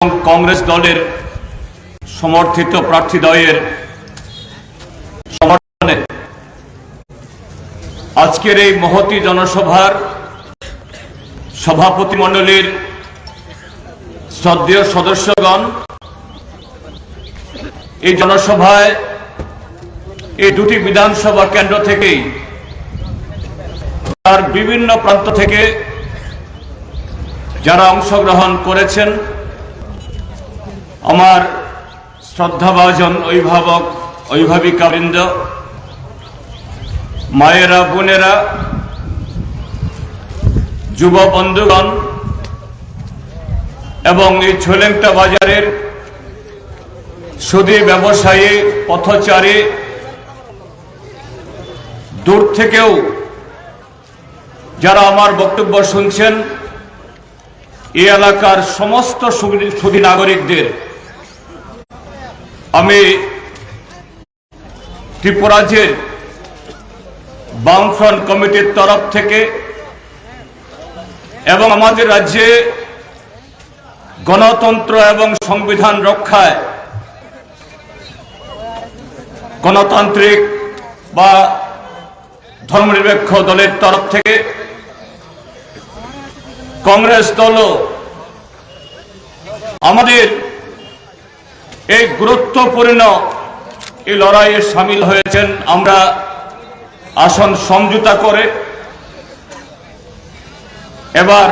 কংগ্রেস দলের সমর্থিত প্রার্থীদ্বয়ের সমর্থনে আজকের এই মহতী জনসভার সভাপতিমণ্ডলীর শ্রদ্ধেয় সদস্যগণ, এই জনসভায় এই দুটি বিধানসভা কেন্দ্র থেকেই তার বিভিন্ন প্রান্ত থেকে যারা অংশগ্রহণ করেছেন, আমার শ্রদ্ধাভাজন অভিভাবক অভিভাবিকাবৃন্দ, মায়েরা, বোনেরা, যুব বন্ধুগণ এবং এই ছোলেংটা বাজারের সুদী ব্যবসায়ী, পথচারী, দূর থেকেও যারা আমার বক্তব্য শুনছেন, এই এলাকার সমস্ত সুধী নাগরিকদের আমি ত্রিপুরাজ্যের বামফ্রন্ট কমিটির তরফ থেকে এবং আমাদের রাজ্যে গণতন্ত্র এবং সংবিধান রক্ষায় গণতান্ত্রিক বা ধর্মনিরপেক্ষ দলের তরফ থেকে কংগ্রেস দলও আমাদের এই গুরুত্বপূর্ণ এই লড়াইয়ে সামিল হয়েছেন। আমরা আসন সমঝোতা করে এবার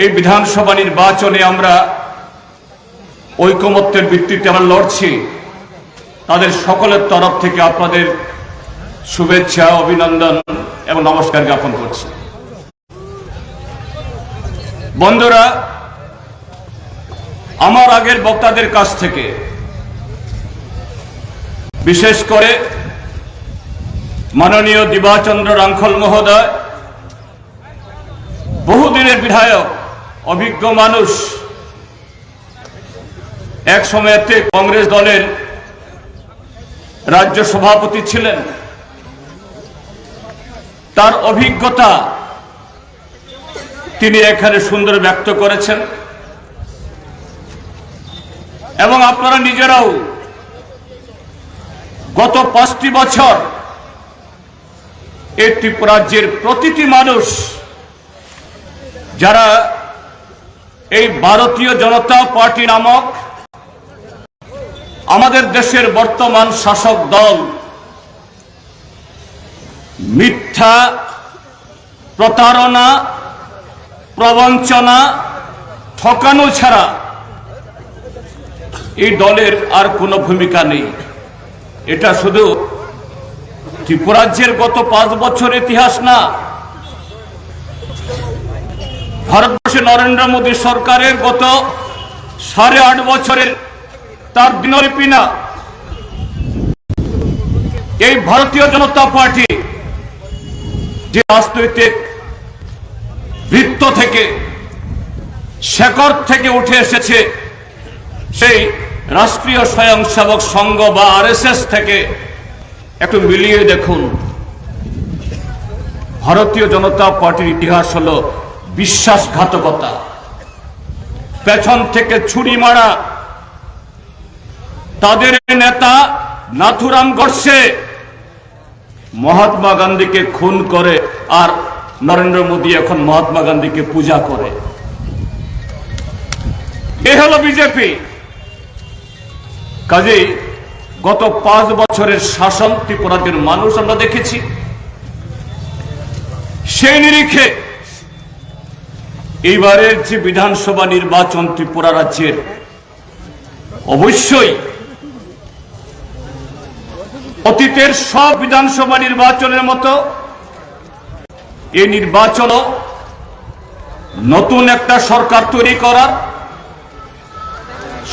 এই বিধানসভা নির্বাচনে আমরা ঐকমত্যের ভিত্তিতে আমরা লড়ছি। তাদের সকলের তরফ থেকে আপনাদের শুভেচ্ছা, অভিনন্দন এবং নমস্কার জ্ঞাপন করছি। বন্ধুরা, আমার আগের বক্তাদের কাছ থেকে বিশেষ করে মাননীয় দিবাচন্দ্র রাংখল মহোদয়, বহুদিনের বিধায়ক, অভিজ্ঞ মানুষ, এক সময়তে কংগ্রেস দলের রাজ্য সভাপতি ছিলেন। তার অভিজ্ঞতা তিনি এখানে সুন্দর ব্যক্ত করেছেন এবং আপনারা নিজেরাও গত 5টি বছর এই ত্রিপুরাজ্যের প্রতিটি মানুষ যারা এই ভারতীয় জনতা পার্টি নামক আমাদের দেশের বর্তমান শাসক দল মিথ্যা, প্রতারণা, প্রবঞ্চনা, ঠকানো ছাড়া এই দলের আর কোনো ভূমিকা নেই। এটা শুধু ত্রিপুরাজ্যের গত 5 বছর ইতিহাস না, ভারতবর্ষে নরেন্দ্র মোদী সরকারের গত 8.5 বছরের তার দিনলিপি না। এই ভারতীয় জনতা পার্টি যে রাজনৈতিক বৃত্ত থেকে, শেকড় থেকে উঠে এসেছে, সেই রাষ্ট্রীয় স্বয়ংসেবক সংঘ বা আরএসএস থেকে একটু মিলিয়ে দেখুন। ভারতীয় জনতা পার্টির ইতিহাস হলো বিশ্বাসঘাতকতা, পেছন থেকে ছুরি মারা। তাদের নেতা নাথুরাম গডসে মহাত্মা গান্ধীকে খুন করে, আর নরেন্দ্র মোদী এখন মহাত্মা গান্ধীকে পূজা করে। এ হলো বিজেপি। কাজেই গত 5 বছরের শাসন ত্রিপুরাজ্যের মানুষ আমরা দেখেছি। সেই নিরিখে এইবারের যে বিধানসভা নির্বাচন ত্রিপুরা রাজ্যের, অবশ্যই অতীতের সব বিধানসভা নির্বাচনের মতো এই নির্বাচনও নতুন একটা সরকার তৈরি করার,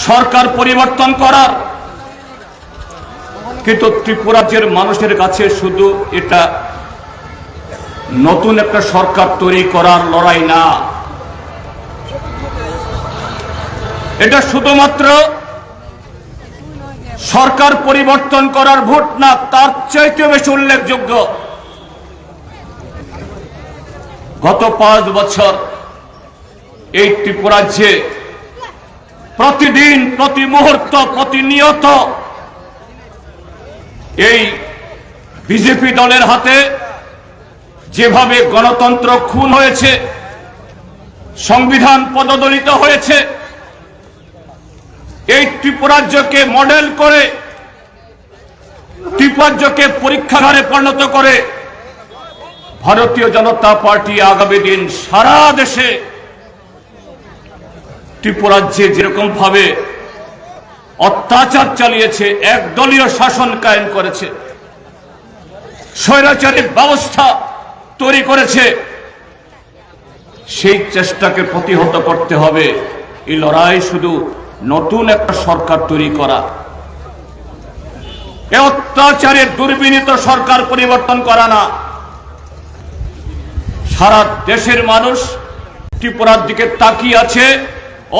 সরকার পরিবর্তন করার। কিন্তু ত্রিপুরাজ্যের মানুষের কাছে শুধু এটা নতুন একটা সরকার তৈরি করার লড়াই না, এটা শুধুমাত্র সরকার পরিবর্তন করার ভোট না, তার চাইতে বেশি উল্লেখযোগ্য গত 5 বছর এই ত্রিপুরাজ্যে প্রতিদিন, প্রতি মুহূর্ত, প্রতিনিয়ত এই বিজেপি দলের হাতে যেভাবে গণতন্ত্র খুন হয়েছে, সংবিধান পদদলিত হয়েছে, এই ত্রিপুরাজ্যকে মডেল করে, ত্রিপুরাজ্যকে পরীক্ষাগারে পরিণত করে ভারতীয় জনতা পার্টি আগামী দিন সারা দেশে ত্রিপুরাজ্যে যেরকম ভাবে অত্যাচার চালিয়েছে, একদলীয় শাসন কায়েম করেছে, স্বৈরাচারী ব্যবস্থা তৈরি করেছে, সেই চেষ্টাকে প্রতিহত করতে হবে। এই লড়াই শুধু নতুন একটা সরকার তৈরি করা, এই অত্যাচারের দুর্বিনীত সরকার পরিবর্তন করা না। সারা দেশের মানুষ ত্রিপুরার দিকে তাকিয়ে আছে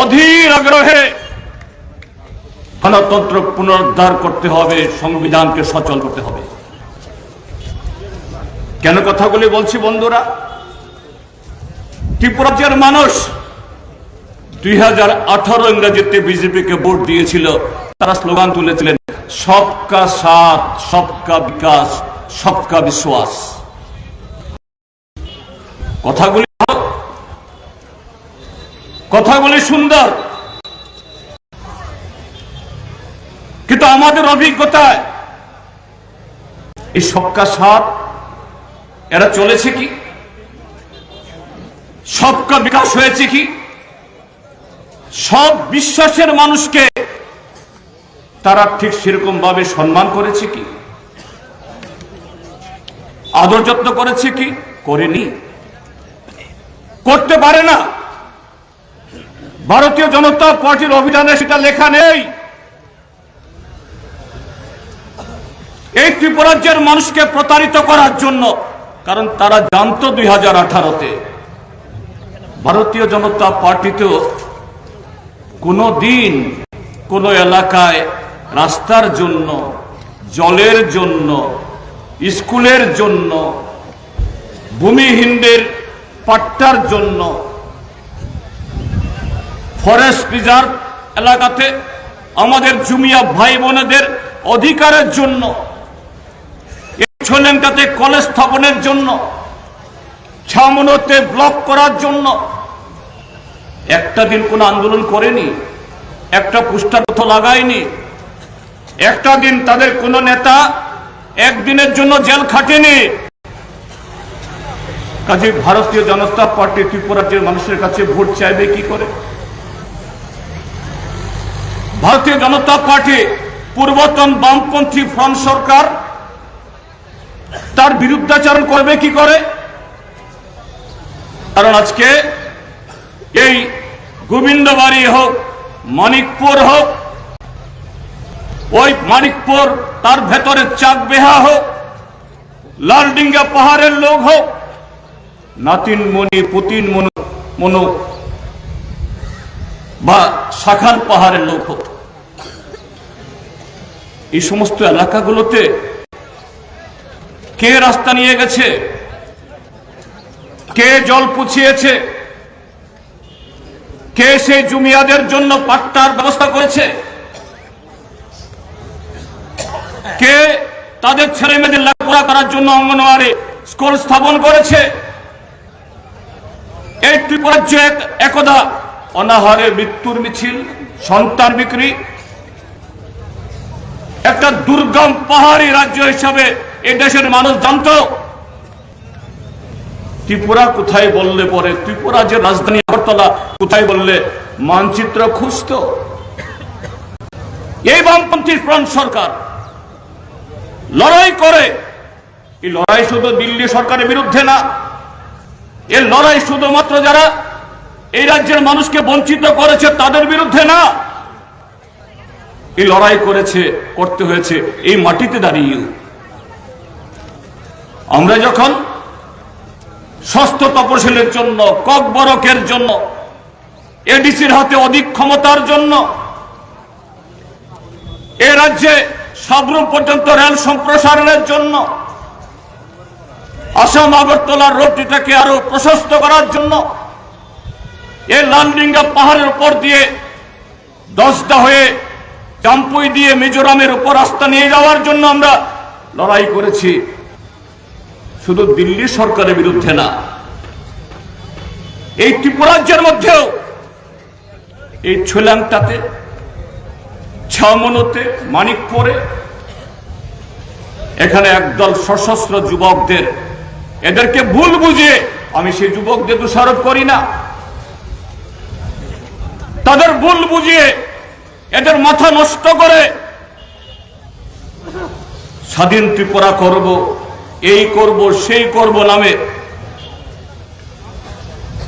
অধীর আগ্রহে। গণতন্ত্র পুনরুদ্ধার করতে হবে, সংবিধানকে সচল করতে হবে। কেন কথাগুলি বলছি বন্ধুরা? ত্রিপুরাজ্যের মানুষ 2018 ইংরেজিতে বিজেপিকে ভোট দিয়েছিল। তারা স্লোগান তুলেছিলেন, সবকা সাথ, সবকা বিকাশ, সবকা বিশ্বাস। কথাগুলি সুন্দর, কিন্তু আমাদের অভিজ্ঞতায় এই সবকা সাথ এরা চলেছে কি? সবকা বিকাশ হয়েছে কি? সব বিশ্বাসের মানুষকে তারা ঠিক সেরকম ভাবে সম্মান করেছে কি? আদর যত্ন করেছে কি? করেনি, করতে পারে না। ভারতীয় জনতা পার্টির অভিধানে সেটা লেখা নেই। এই ত্রিপুরাজ্যের মানুষকে প্রতারিত করার জন্য, কারণ তারা জানতো 2018-তে ভারতীয় জনতা পার্টিতেও কোনো দিন কোনো এলাকায় রাস্তার জন্য, জলের জন্য, স্কুলের জন্য, ভূমিহীনদের পাট্টার জন্য, ফরেস্ট রিজার্ভ এলাকাতে আমাদের জুমিয়া ভাই বোনেদের অধিকারের জন্য, ছোলেঙ্কাতে কলেজ স্থাপনের জন্য, ছামনোতে ব্লক করার জন্য একটা দিন কোন আন্দোলন করেনি, একটা পোস্টার কোথাও লাগায়নি, একটা দিন তাদের কোন নেতা একদিনের জন্য জেল খাটেনি। কাজে ভারতীয় জনতা পার্টি ত্রিপুরাজ্যের মানুষের কাছে ভোট চাইবে কি করে? ভারতীয় জনতা পার্টি পূর্বতন বামপন্থী ফ্রন্ট সরকার তার বিরুদ্ধাচরণ করবে কি করে? কারণ আজকে এই গোবিন্দবাড়ি হোক, মানিকপুর হোক, ওই মানিকপুর তার ভেতরে চাকবেহা হোক, লালডিঙ্গা পাহাড়ের লোক হোক, নাতিনমণি পুতিন মনু বা শাখান পাহাড়ের লোক হোক, এই সমস্ত এলাকাগুলোতে কে রাস্তা নিয়ে গেছে? কে জল পুছিয়েছে? কে সেই জুমিয়াদের জন্য পাট্টার ব্যবস্থা করেছে? কে তাদের ছেলে মেয়েদের লেখাপড়া করার জন্য অঙ্গনওয়াড়ি স্কুল স্থাপন করেছে? এই ত্রিপুরাজ্য একদা অনাহারে মৃত্যুর মিছিল, সন্তান বিক্রি, একটা দুর্গম পাহাড়ি রাজ্য হিসাবে এই দেশের মানুষ জানত। ত্রিপুরা কোথায় বললে পরে, ত্রিপুরা যে রাজধানী আগরতলা কোথায় বললে মানচিত্র খুঁজত। এই বামপন্থী ফ্রন্ট সরকার লড়াই করে। এই লড়াই শুধু দিল্লি সরকারের বিরুদ্ধে না, এই লড়াই শুধুমাত্র যারা এই রাজ্যের মানুষকে বঞ্চিত করেছে তাদের বিরুদ্ধে না, এই লড়াই করতে হয়েছে এই মাটিতে দাঁড়িয়ে। আমরা যখন ষষ্ঠ তপশিলের জন্য, ককবরকের জন্য, এডিসির হাতে অধিক ক্ষমতার জন্য, এ রাজ্যে সাবরুম পর্যন্ত রেল সম্প্রসারণের জন্য, আসাম আগরতলার রোডটিটাকে আরো প্রশস্ত করার জন্য, এই লালডিঙ্গা পাহাড়ের উপর দিয়ে দশটা হয়ে জাম্পুই দিয়ে মিজোরামের উপর রাস্তা নিয়ে যাওয়ার জন্য আমরা লড়াই করেছি, শুধু দিল্লি সরকারের বিরুদ্ধে না, এই ত্রিপুরাজ্যের মধ্যেও এই ছুলাংটাতে, ছামনোতে, মানিকপুরে এখানে একদল সশস্ত্র যুবকদের, এদেরকে ভুল বুঝে, আমি সেই যুবকদের দোষারোপ করি না, তাদের ভুল বুঝিয়ে এদের মাথা নষ্ট করে স্বাধীন ত্রিপুরা করব, এই করব, সেই করব নামে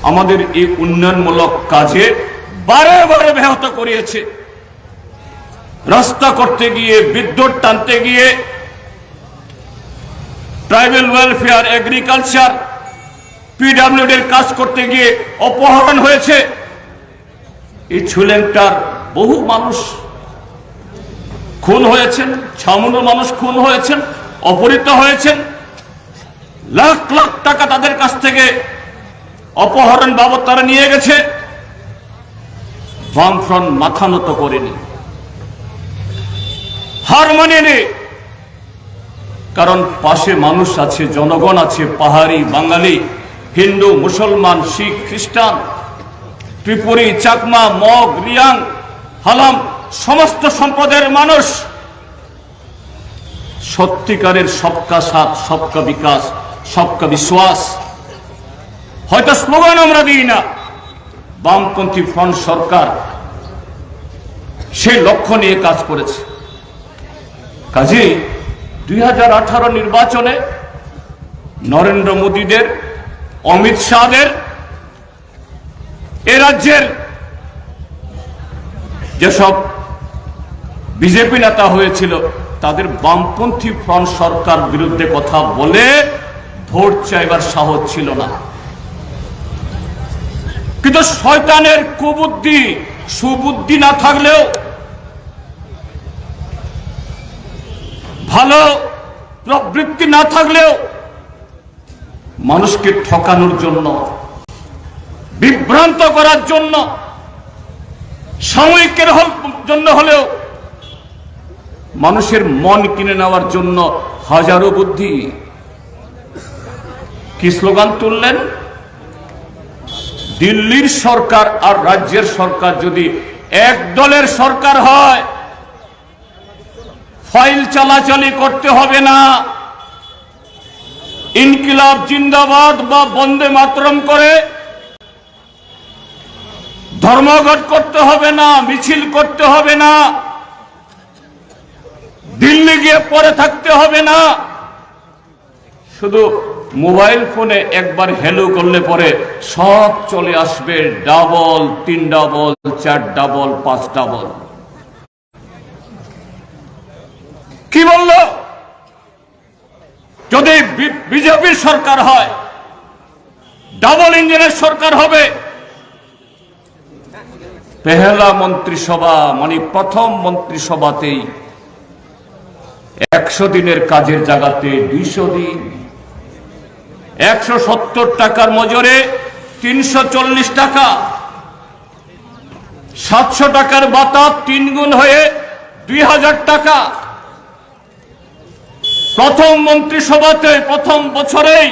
আমাদের এই উন্নয়নমূলক কাজে বারে বারে ব্যাহত করিয়েছে। রাস্তা করতে গিয়ে, বিদ্যুৎ টানতে গিয়ে, ট্রাইবাল ওয়েলফেয়ার, এগ্রিকালচার, পিডব্লিউডির কাজ করতে গিয়ে অপহরণ হয়েছে। এই ছুলেংটার বহু মানুষ খুন হয়েছেন, ছামুনোর মানুষ খুন হয়েছেন, অপহৃত হয়েছেন, লাখ লাখ টাকা তাদের কাছ থেকে অপহরণ বাবদ তারা নিয়ে গেছে। বামফ্রন্ট মাথা নত করেনি, হার মানেনি, কারণ পাশে মানুষ আছে, জনগণ আছে, পাহাড়ি, বাঙালি, হিন্দু, মুসলমান, শিখ, খ্রিস্টান, ত্রিপুরী, চাকমা, মগ, রিয়াং, হালাম, সমস্ত সম্প্রদায়ের মানুষ সত্যিকারের সবকা সাথ, সবকা বিকাশ, সবকা বিশ্বাস। হয়তো স্লোগান আমরা দিই না, বামপন্থী ফ্রন্ট সরকার সেই লক্ষ্য নিয়ে কাজ করেছে। কাজেই 2018 নির্বাচনে নরেন্দ্র মোদীদের, অমিত শাহদের, এ রাজ্যের যেসব বিজেপি নেতা হয়েছিল তাদের বামপন্থী ফ্রন্ট সরকার বিরুদ্ধে কথা বলে ভোট চাইবার সাহস ছিল না। কিন্তু শয়তানের কুবুদ্ধি, সুবুদ্ধি না থাকলেও, ভালো প্রবৃত্তি না থাকলেও মানুষকে ঠকানোর জন্য, বিভ্রান্ত করার জন্য, সাময়িকের জন্য হলেও মানুষের মন কিনে নেওয়ার জন্য হাজারো বুদ্ধি। কি স্লোগান তুললেন? দিল্লির সরকার আর রাজ্যের সরকার যদি এক দলের সরকার হয়, ফাইল চালাচালি করতে হবে না, ইনকিলাব জিন্দাবাদ বা বন্দে মাতরম করে ধর্মঘট করতে হবে না, মিছিল করতে হবে না, দিল্লি গিয়ে পরে থাকতে হবে না, শুধু মোবাইল ফোনে একবার হ্যালো করলে পরে সব চলে আসবে, ডাবল, 3 ডাবল, 4 ডাবল, 5 ডাবল। কি বলল? যদি বিজেপির সরকার হয়, ডাবল ইঞ্জিনের সরকার হবে। পেহেলা মন্ত্রিসভা মানে প্রথম মন্ত্রিসভাতেই 100 দিনের কাজের জায়গাতে 200 দিন, 170 টাকার মজুরে 340 টাকা, 700 টাকার ভাতা 3 গুণ হয়ে 2000 টাকা। প্রথম মন্ত্রিসভাতে প্রথম বছরেই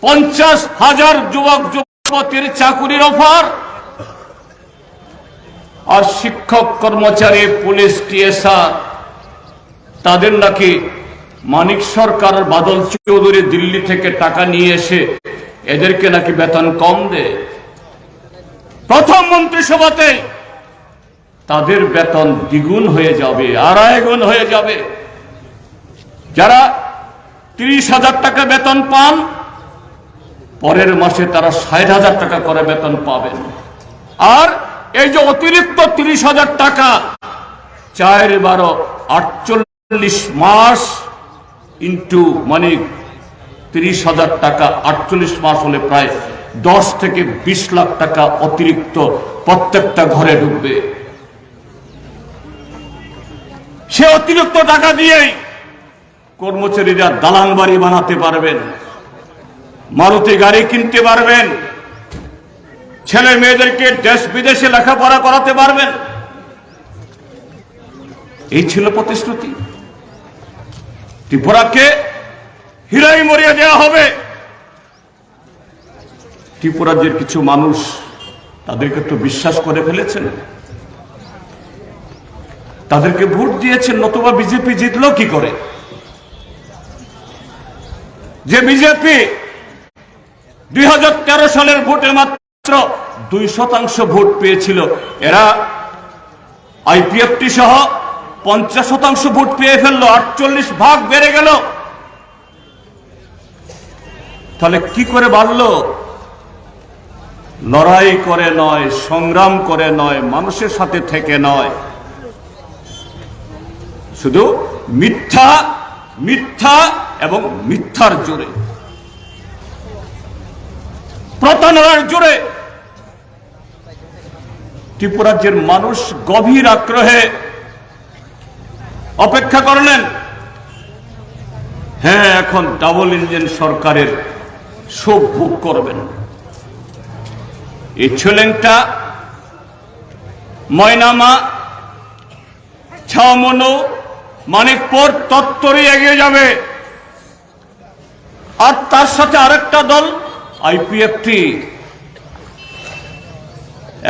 50,000 যুবক যুবতীর চাকুরির অফার। আর শিক্ষক, কর্মচারী, পুলিশ, টিএসআর তাদের নাকি মানিক সরকার, বাদল চৌধুরী দিল্লি থেকে টাকা নিয়ে এসে এদেরকে নাকি বেতন কম দেয়। প্রথম মন্ত্রিসভাতে তাদের বেতন দ্বিগুণ হয়ে যাবে, 2.5 গুণ হয়ে যাবে। যারা 30,000 টাকা বেতন পান, পরের মাসে তারা 60,000 টাকা করে বেতন পাবেন। আর এই যে অতিরিক্ত 30,000 টাকা, 4 12 48 মাস ইন্টু মানে 30,000 টাকা, 48 মাস হলে প্রায় 10 থেকে 20 লাখ টাকা অতিরিক্ত প্রত্যেকটা ঘরে ঢুকবে। সে অতিরিক্ত টাকা দিয়েই কর্মচারীরা দালান বাড়ি বানাতে পারবেন, মারুতি গাড়ি কিনতে পারবেন, ছেলে মেয়েদেরকে দেশ বিদেশে লেখাপড়া করাতে পারবেন। এই ছিল প্রতিশ্রুতি। ত্রিপুরাকে হীরায় মরিয়ে দেওয়া হবে। ত্রিপুরার কিছু মানুষ তাদেরকে তো বিশ্বাস করে ফেলেছেন, তাদেরকে ভোট দিয়েছেন, নতুবা বিজেপি জিতলো কি করে? যে বিজেপি 2013 সালের ভোটে মাত্র 2% ভোট পেয়েছিল, এরা আইপিএফটি সহ 50% ভোট পেয়ে ফেললো, 48 ভাগ বেড়ে গেল। তাহলে কি করে বাড়লো? লড়াই করে নয়, সংগ্রাম করে নয়, মানুষের সাথে থেকে নয়, শুধু মিথ্যা মিথ্যা এবং মিথ্যার জোরে, প্রতারণার জোরে ত্রিপুরাজ্যের মানুষ গভীর আগ্রহে অপেক্ষা করলেন। হ্যাঁ, এখন ডাবল ইঞ্জিন সরকারের সুখ ভোগ করবেন। এই ছেলেংটা ময়নামা, ছামনু, মানিকপুর তত্তরই এগিয়ে যাবে। আর তার সাথে আরেকটা দল আইপিএফটি।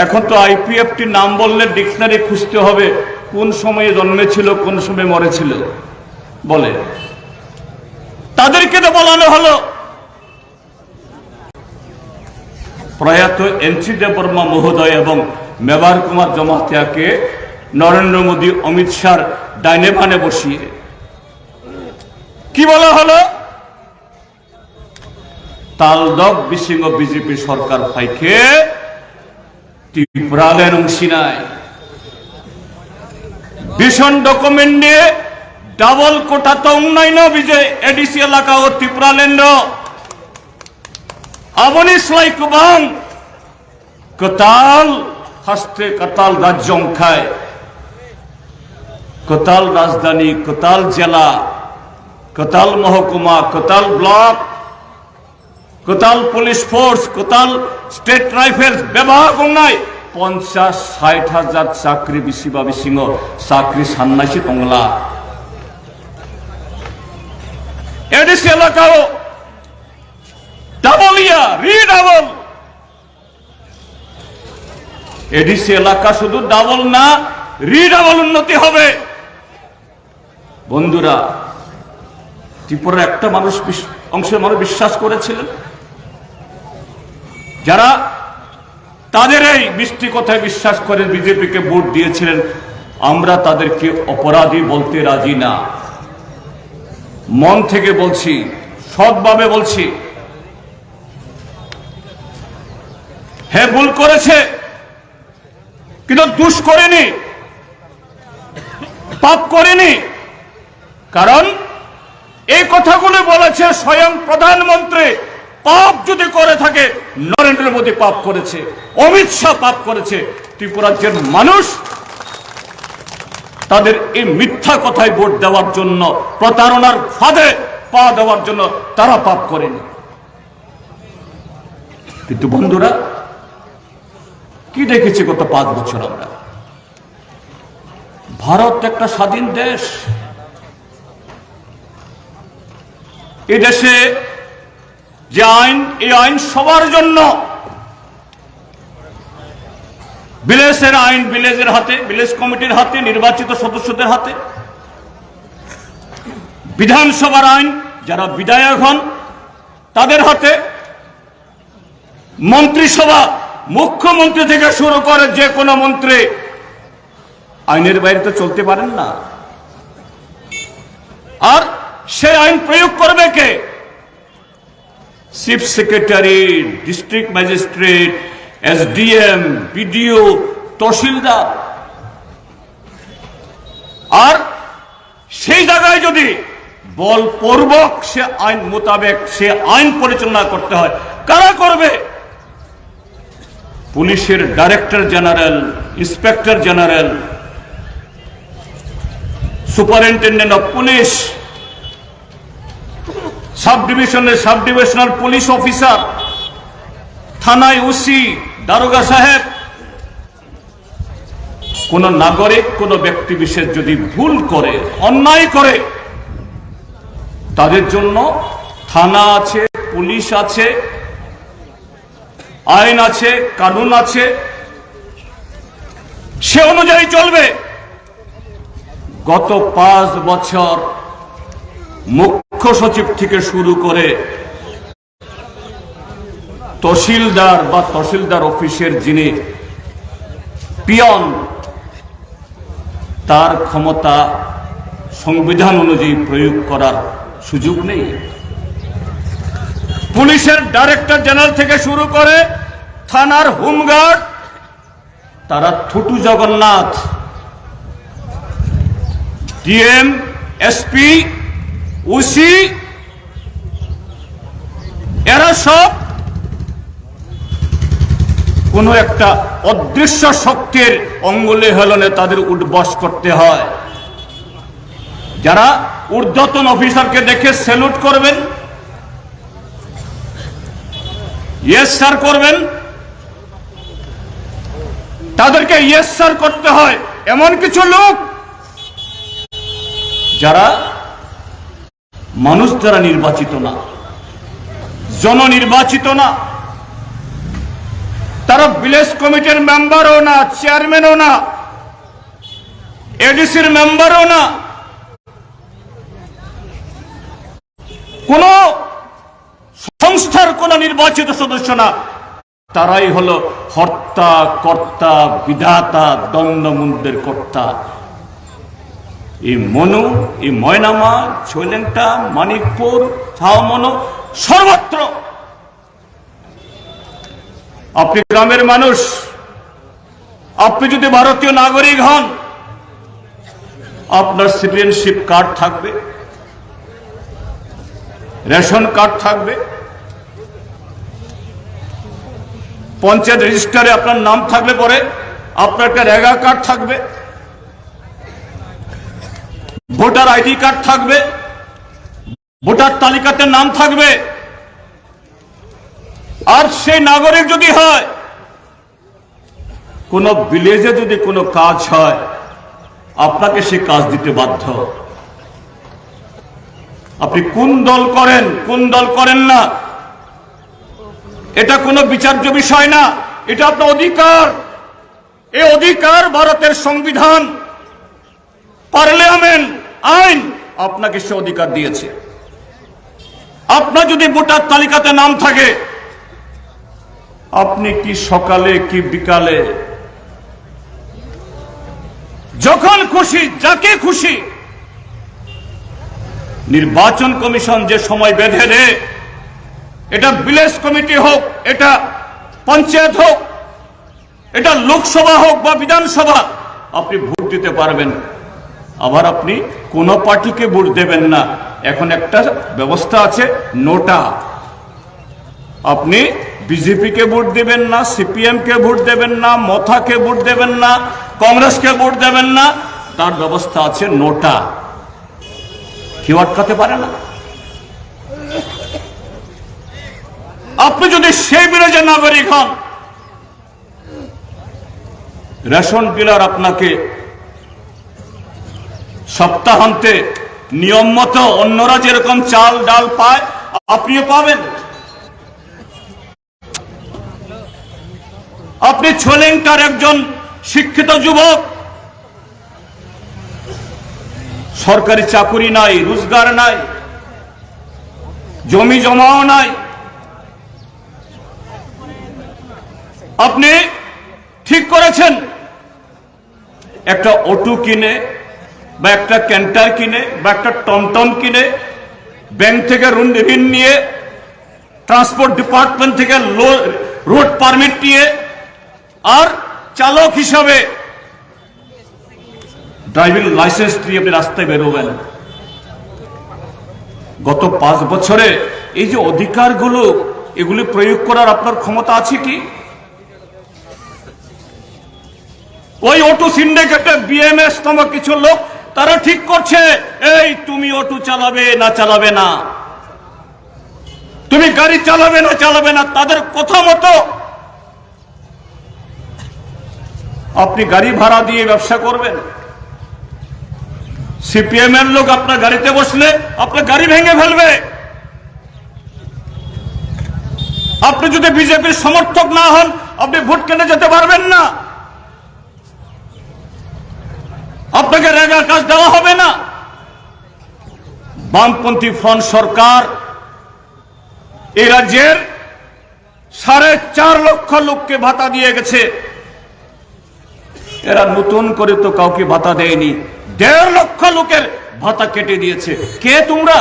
এখন তো আইপিএফটি নাম বললে ডিকশনারি খুঁজতে হবে, কোন সময়ে জন্মেছিল, কোন সময় মরেছিল বলে। তাদেরকে তো বলানো হলো। প্রয়াত এনসি দেববর্মা মহোদয় এবং মেবার কুমার জমাতিয়াকে নরেন্দ্র মোদী, অমিত শাহর ডাইনে বানে বসিয়ে কি বলা হলো? তালদক বিসিং বিজেপি সরকার ফাইকে ত্রিপুরালেন অংশী নাই। ভীষণ ডকুমেন্ট নিয়ে ডাবল কোটা তো নাই না বিজয় এডিসি এলাকা ও ত্রিপুরালেন্ড আবনি সলাই কুবাং কতাল হস্তে কতাল রাজ্য খায়, কোতাল রাজধানী, কোতাল জেলা, কোতাল মহকুমা, কোতাল ব্লক, কোতাল পুলিশ ফোর্স, কোতাল স্টেট রাইফেলস বিভাগ নাই 50-60 হাজার চাকরি বেশি বা বেশি চাকরি সান্নাসী টংলা এডিসি এলাকাও ডাবল ইয়া রিডাবল। এডিসি এলাকা শুধু ডাবল না, রিডাবল উন্নতি হবে। বন্ধুরা, ত্রিপুরার একটা অংশের মানুষ বিশ্বাস করেছিলেন, যারা তাদের এই মিষ্টি কথায় বিশ্বাস করে বিজেপিকে ভোট দিয়েছিলেন, আমরা তাদেরকে অপরাধী বলতে রাজি না। মন থেকে বলছি, সৎভাবে বলছি। হ্যাঁ, ভুল করেছে, কিন্তু দোষ করেনি, পাপ করেনি। কারণ এই কথাগুলো বলেছে স্বয়ং প্রধানমন্ত্রী। পাপ যদি করে থাকে, নরেন্দ্র মোদী পাপ করেছে, অমিত শাহ পাপ করেছে। ত্রিপুরাজ্যের মানুষ তাদের এই মিথ্যা কথায় ভোট দেওয়ার জন্য, প্রতারণার ফাঁদে পা দেওয়ার জন্য তারা পাপ করেনি। কিন্তু বন্ধুরা, কি দেখেছি গত 5 বছর আমরা? ভারত একটা স্বাধীন দেশ। এই দেশে যে আইন, এই আইন সবার জন্য। ভিলেজের আইন ভিলেজের হাতে, ভিলেজ কমিটির হাতে, নির্বাচিত সদস্যদের হাতে। বিধানসভার আইন যারা বিধায়ক হন তাদের হাতে। মন্ত্রিসভা, মুখ্যমন্ত্রী থেকে শুরু করে যে কোনো মন্ত্রী আইনের বাইরে তো চলতে পারেন না। আর সেই আইন প্রয়োগ করবে কে? Chief secretary, district magistrate, SDM, BDO, tehsildar. আর সেই জায়গায় যদি বলপূর্বক সে আইন মোতাবেক সে আইন পরিচালনা করতে হয়, কারা করবে? পুলিশের director general, inspector general, superintendent of police, sub divisional police officer, থানায় ওসি, দারোগা সাহেব, কোন নাগরিক, কোন ব্যক্তি বিশেষ যদি ভুল করে, অন্যায় করে, তাদের জন্য থানা আছে, পুলিশ আছে, আইন আছে, কানুন আছে, সে অনুযায়ী চলবে। গত 5 বছর মুখ্য সচিব থেকে শুরু করে তহসিলদার বা তহসিলদার অফিসের যিনি পিয়ন, তার ক্ষমতা সংবিধান অনুযায়ী প্রয়োগ করার সুযোগ নেই। পুলিশের ডাইরেক্টর জেনারেল থেকে শুরু করে থানার হোমগার্ড, তারা থুটু জগন্নাথ, ডিএম, এসপি, ওসি, এরা সব কোন একটা অদৃশ্য শক্তির অঙ্গুলি হেলনে তাদের উঠবস করতে হয়। যারা ঊর্ধ্বতন অফিসারকে দেখে স্যালুট করবেন, ইয়েস স্যার করবেন, তাদেরকে ইয়েস স্যার করতে হয় এমন কিছু লোক যারা মানুষ দ্বারা নির্বাচিত না, জননির্বাচিত না, তারা ভিলেজ কমিটির মেম্বারও না, চেয়ারম্যানও না, এডিসির মেম্বারও না, কোন সংস্থার কোন নির্বাচিত সদস্য না। তারাই হলো হর্তা, কর্তা, বিধাতা, দণ্ডমুন্ডের কর্তা। এই মনু, এই ময়নামা, ছৈলেংটা, মানিকপুর, ছাওমনু, সর্বত্র আপনি গ্রামের মানুষ, আপনি যদি ভারতীয় নাগরিক হন, আপনার সিটিজেনশিপ কার্ড থাকবে, রেশন কার্ড থাকবে, পঞ্চায়েত রেজিস্টারে আপনার নাম থাকলে পরে আপনার একটা রেগা কার্ড থাকবে, ভোটার আইডি কার্ড থাকবে, ভোটার তালিকাতে নাম থাকবে। আর সেই নাগরিক যদি হয়, কোন ভিলেজে যদি কোনো কাজ হয়, আপনাকে সে কাজ দিতে বাধ্য। আপনি কোন দল করেন, কোন দল করেন না, এটা কোনো বিচার্য বিষয় না, এটা আপনার অধিকার। এই অধিকার ভারতের সংবিধান, পার্লামেন্ট, আইন আপনাকে সে অধিকার দিয়েছে। আপনার যদি ভোটার তালিকাতে নাম থাকে, আপনি কি সকালে কি বিকালে যখন খুশি, যাকে খুশি, নির্বাচন কমিশন যে সময় বেঁধে দেয়, এটা ভিলেজ কমিটি হোক, এটা পঞ্চায়েত হোক, এটা লোকসভা হোক বা বিধানসভা, আপনি ভোট দিতে পারবেন। আবার আপনি কোন পার্টিকে ভোট দেবেন না। এখন একটা ব্যবস্থা আছে, নোটা। আপনি বিজেপিকে ভোট দেবেন না, সিপিএম কে ভোট দেবেন না, মথাকে ভোট দেবেন না, কংগ্রেসকে ভোট দেবেন না, তার ব্যবস্থা আছে নোটা। কেউ আটকাতে পারে না। আপনি যদি সেই বিরোধী নাগরিক হন, রেশন ডিলার আপনাকে সপ্তাহান্তে নিয়ম মতো অন্যরা যেরকম চাল ডাল পায়, আপনিও পাবেন। আপনি ছোলেংটার একজন শিক্ষিত যুবক, সরকারি চাকুরি নাই, রোজগার নাই, জমি জমাও নাই, আপনি ঠিক করেছেন একটা অটো কিনে বা একটা ক্যান্টার কিনে বা একটা টমটম কিনে, ব্যাংক থেকে ঋণ নিয়ে, ট্রান্সপোর্ট ডিপার্টমেন্ট থেকে রোড পারমিট নিয়ে, আর চালক হিসাবে ড্রাইভিং লাইসেন্স দিয়ে আপনি রাস্তায় বেরোবেন। গত 5 বছরে এই যে অধিকারগুলো, এগুলি প্রয়োগ করার আপনার ক্ষমতা আছে কি? ওই অটো সিন্ডিকেটে বিএমএস তম কিছু লোক, তারা ঠিক করছে, এই তুমি অটো চালাবে না চালাবে না, তুমি গাড়ি চালাবে না চালাবে না, তাদের কথা মতো আপনি গাড়ি ভাড়া দিয়ে ব্যবসা করবেন। সিপিএম এর লোক আপনার গাড়িতে বসলে আপনার গাড়ি ভেঙে ফেলবে। আপনি যদি বিজেপির সমর্থক না হন, আপনি ভোট কেটে যেতে পারবেন না। আপনাকে রেগা কাজ দেওয়া হবে না। বামপন্থী ফ্রন্ট সরকার এই রাজ্যের 4.5 লক্ষ লোককে ভাতা দিয়ে গেছে। এরা নতুন করে তো কাউকে ভাতা দেয়নি, 1.5 লক্ষ লোকের ভাতা কেটে দিয়েছে। কে তোমরা?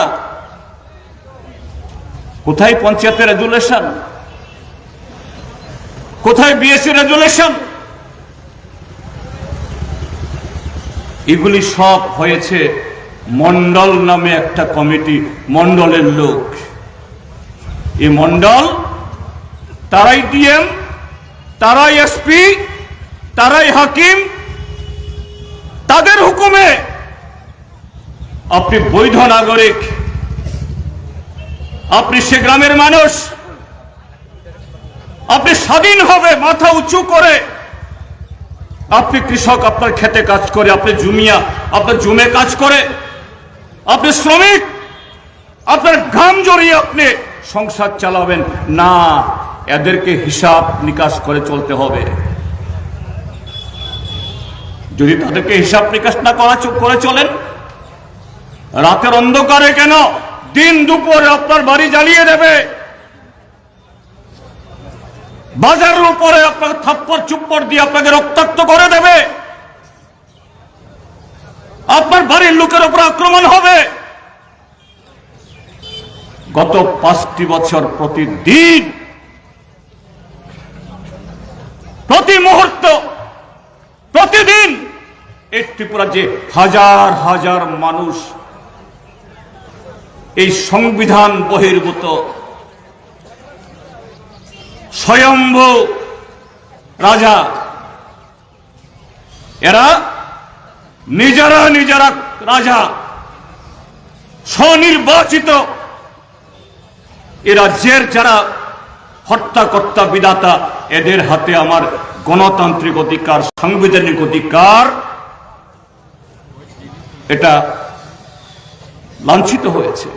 কোথায় পঞ্চায়েতের রেজুলেশন? কোথায় বিএসসি রেজুলেশন? এগুলি সব হয়েছে মন্ডল নামে একটা কমিটি, মন্ডলের লোক। এই মন্ডল, তারাই ডিএম, তারাই এসপি, তারাই হাকিম, তাদের হুকুমে আপনি বৈধ নাগরিক, আপনি সে গ্রামের মানুষ, আপনি স্বাধীনভাবে মাথা উঁচু করে, আপনি কৃষক, আপনার খেতে কাজ করে, আপনি জুমিয়া, আপনার জুমে কাজ করে, আপনি শ্রমিক, আপনার ঘাম জড়িয়ে আপনি সংসার চালাবেন না। এদেরকে হিসাব নিকাশ করে চলতে হবে। যদি তাদেরকে হিসাব নিকাশ না করে চলেন, রাতের অন্ধকারে কেন দিন দুপুরে আপনার বাড়ি জ্বালিয়ে দেবে, বাজারের উপরে আপনাকে থাপ্পড় চুপ্পড় দিয়ে আপনাকে রক্তাক্ত করে দেবে, আপনার বাড়ির লোকের উপর আক্রমণ হবে। গত 5টি বছর প্রতিদিন, প্রতি মুহূর্ত, প্রতিদিন এই ত্রিপুরা যে হাজার হাজার মানুষ এই সংবিধান বহির্ভূত স্বয়ম্ভু রাজা, এরা নিজেরা নিজেরা রাজা, স্বনির্বাচিত এ রাজ্যের যারা হত্যাকর্তা বিধাতা, এদের হাতে আমার গণতান্ত্রিক অধিকার, সাংবিধানিক অধিকার, এটা লাঞ্ছিত হয়েছে।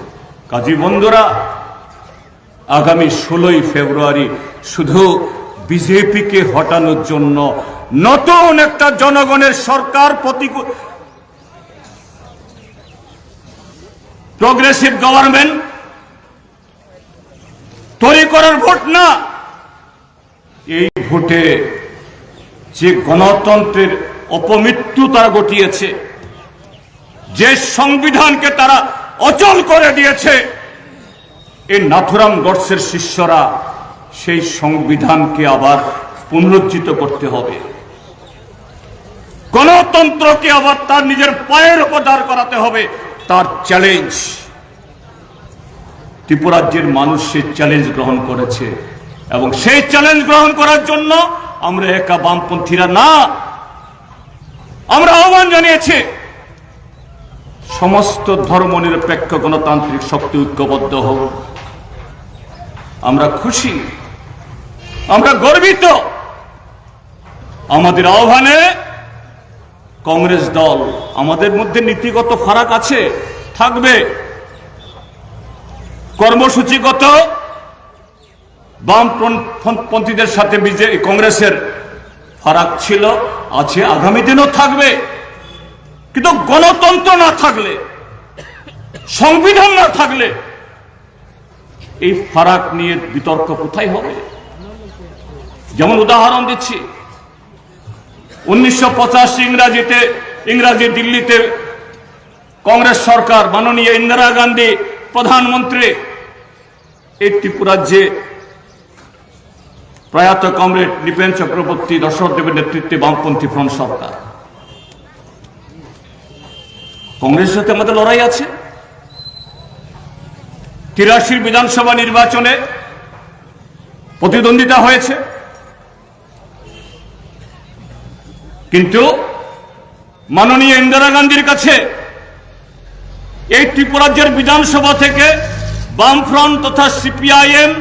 কাজী বন্ধুরা, আগামী 16ই ফেব্রুয়ারি শুধু বিজেপিকে হটানোর জন্য নতুন একটা জনগণের সরকার, প্রগ্রেসিভ গভর্নমেন্ট তৈরি করার ভোট না। এই ভোটে যে গণতন্ত্রের অপমৃত্যু তারা ঘটিয়েছে, যে সংবিধানকে তারা অচল করে দিয়েছে, এই নাথুরাম গডসের শিষ্যরা সেই সংবিধানকে আবার পুনরুজ্জীবিত করতে হবে। গণতন্ত্রকে আবার তার নিজের পায়ের উপর দাঁড় করাতে হবে। তার চ্যালেঞ্জ ত্রিপুরাজ্যের মানুষ সেই চ্যালেঞ্জ গ্রহণ করেছে, এবং সেই চ্যালেঞ্জ গ্রহণ করার জন্য আমরা একা বামপন্থীরা না, আমরা আহ্বান জানিয়েছি সমস্ত ধর্মনিরপেক্ষ গণতান্ত্রিক শক্তি ঐক্যবদ্ধ হোক। আমরা খুশি, আমরা গর্বিত। আমাদের আহ্বানে কংগ্রেস দল, আমাদের মধ্যে নীতিগত ফারাক আছে, থাকবে, কর্মসূচিগত বামপন্থীদের সাথে কংগ্রেসের ফারাক ছিল, আছে, আগামী দিনও থাকবে। কিন্তু গণতন্ত্র না থাকলে, সংবিধান না থাকলে এই ফারাক নিয়ে বিতর্ক কোথায় হবে? যেমন উদাহরণ দিচ্ছি, 1985 ইংরাজি দিল্লিতে কংগ্রেস সরকার, মাননীয় ইন্দিরা গান্ধী প্রধানমন্ত্রী, এই ত্রিপুরাজ্যে প্রয়াত কমরেড নৃপেন চক্রবর্তী, দশরথ দেবের নেতৃত্বে বামপন্থী ফ্রন্ট সরকার। কংগ্রেসের সাথে আমাদের লড়াই আছে। 83 বিধানসভা নির্বাচনে প্রতিদ্বন্দ্বিতা হয়েছে, কিন্তু মাননীয় ইন্দিরা গান্ধীর কাছে এই ত্রিপুরাজ্যের বিধানসভা থেকে বামফ্রন্ট তথা সিপিআইএম,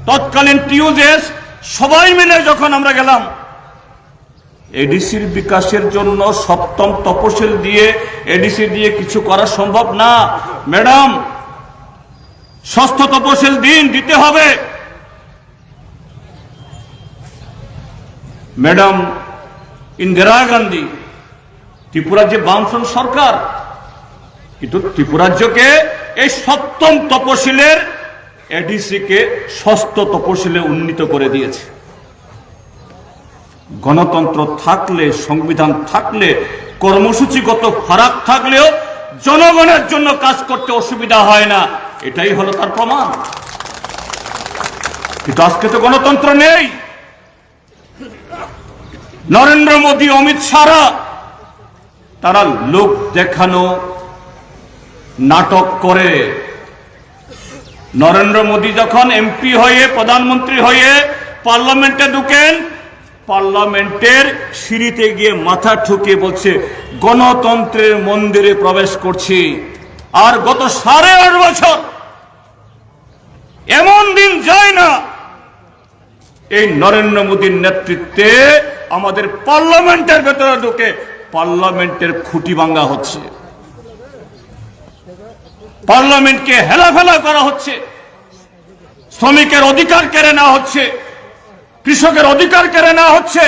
তৎকালীন টিউজেস সবাই মিলে যখন আমরা গেলাম, এডিসির বিকাশের জন্য সপ্তম তপশিল দিয়ে এডিসি দিয়ে কিছু করা সম্ভব না ম্যাডাম। ষষ্ঠ তপশিল দিতে হবে ম্যাডাম। ইন্দিরা গান্ধী ত্রিপুরার যে বামফ্রন্ট সরকার, কিন্তু ত্রিপুরাজ্যকে এই সপ্তম তপশিলের এডিসি কে ষষ্ঠ তপশিলে উন্নীত করে দিয়েছে। গণতন্ত্র থাকলে, সংবিধান থাকলে, কর্মসূচিগত ফারাক থাকলেও জনগণের জন্য কাজ করতে অসুবিধা হয় না, এটাই হলো তার প্রমাণ। কিন্তু আজকে তো গণতন্ত্র নেই। নরেন্দ্র মোদী, অমিত শাহ তারা লোক দেখানো নাটক করে। নরেন্দ্র মোদী যখন এমপি হয়ে, প্রধানমন্ত্রী হয়ে পার্লামেন্টে ঢুকেন, পার্লামেন্টের সিঁড়িতে গিয়ে মাথা ঠুকে বলছে গণতন্ত্রের মন্দিরে প্রবেশ করছি। আর গত 8.5 বছর এমন দিন যায় না এই নরেন্দ্র মোদীর নেতৃত্বে আমাদের পার্লামেন্টের ভেতরে ঢুকে পার্লামেন্টের খুঁটি ভাঙা হচ্ছে, পার্লামেন্টকে হেলাফেলা করা হচ্ছে, শ্রমিকের অধিকার কেড়ে নেওয়া হচ্ছে, কৃষকের অধিকার কেড়ে নেওয়া হচ্ছে।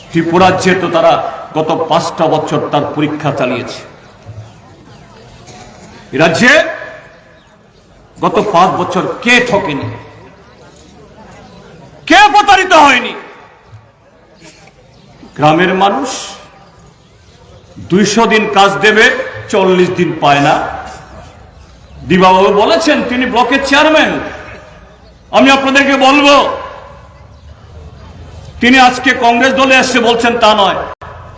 ত্রিপুরাজ্যে তো তারা গত 5টা বছর তার পরীক্ষা চালিয়েছে। রাজ্যে গত 5 বছর কে ঠকেনি, কে প্রতারিত হয়নি? গ্রামের মানুষ 200 দিন কাজ দেবে, 40 দিন পায় না। দিবাবাবু বলেছেন, তিনি ব্লকের চেয়ারম্যান। আমি আপনাদেরকে বলবো, তিনি আজকে কংগ্রেস দলে এসে বলছেন তা নয়।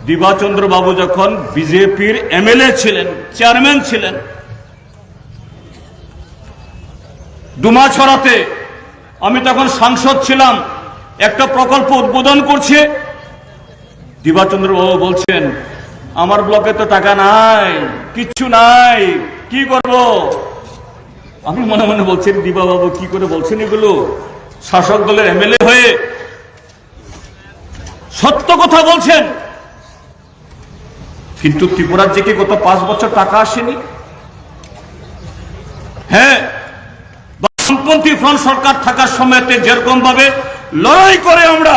দিবাচন্দ্র বাবু যখন বিজেপির এমএলএ ছিলেন, চেয়ারম্যান ছিলেন, ডুমাছড়াতে আমি তখন সাংসদ ছিলাম, একটা প্রকল্প উদ্বোধন করছে, দিবাচন্দ্র বাবু বলছেন আমার ব্লকে তো টাকা নাই, কিচ্ছু নাই, কি করব? আমি মনে মনে বলছেন দিবা বাবু কি করে বলছেন এগুলো? শাসক দলের এমএলএ হয়ে সত্য কথা বলছেন, কিন্তু ত্রিপুরাজ্যে কি গত 5 বছর টাকা আসেনি? হ্যাঁ, বামপন্থী ফ্রন্ট সরকার থাকার সময়তে যেরকম ভাবে লড়াই করে আমরা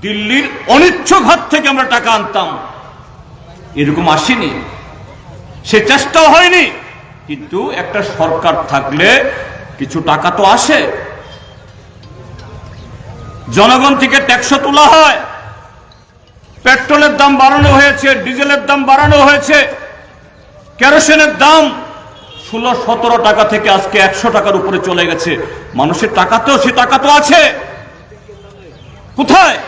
দিল্লির অনিচ্ছক হাত থেকে আমরা টাকা আনতাম, এরকম আসেনি, সে চেষ্টাও হয়নি। কিন্তু একটা সরকার থাকলে কিছু টাকা তো আসে, জনগণ থেকে ট্যাক্স তোলা হয়, পেট্রোলের দাম বাড়ানো হয়েছে, ডিজেলের দাম বাড়ানো হয়েছে, কেরোসিনের দাম 16-17 টাকা থেকে আজকে 100 টাকার উপরে চলে গেছে। মানুষের টাকা তো, সে টাকা তো আছে, কোথায়?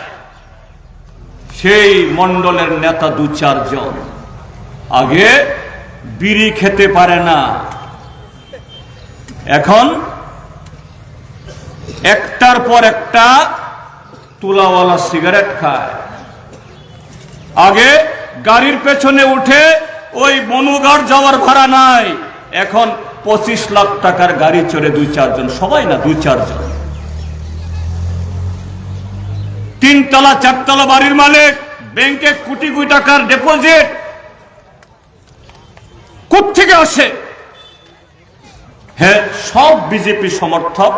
সেই মন্ডলের নেতা 2-4 জন আগে বিড়ি খেতে পারে না, এখন একটার পর একটা তুলাওয়ালা সিগারেট খায়। আগে গাড়ির পেছনে উঠে ওই বনুগাড় যাওয়ার ভাড়া নাই, এখন 25 লাখ টাকার গাড়ি চড়ে 2-4 জন, সবাই না 2-4 জন। 3 তলা 4 তলা বাড়ির মালিক, ব্যাংকে কোটি কোটি টাকার ডিপোজিট, কোত্থেকে আসে? হ্যাঁ, সব বিজেপি সমর্থক,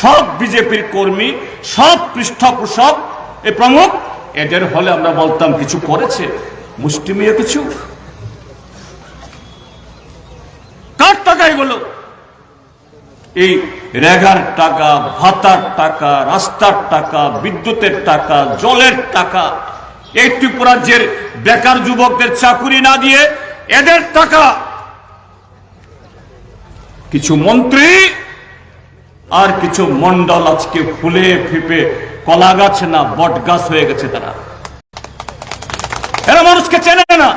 সব বিজেপির কর্মী, সব পৃষ্ঠপোষক, এই প্রমুখ, এদের হলে আমরা বলতাম কিছু করেছে, মুষ্টিমেয় কিছু। কার টাকা এগুলো? এই রেগার টাকা, ভাতার টাকা, রাস্তার টাকা, বিদ্যুতের টাকা, জলের টাকা, এই ত্রিপুরাজ্যের বেকার যুবকদের চাকুরি না দিয়ে এদের টাকা। কিছু মন্ত্রী আর কিছু মন্ডল আজকে ফুলে ফিপে কলা গাছ না বট গাছ হয়ে গেছে। তারা, এরা মানুষকে চেনে না,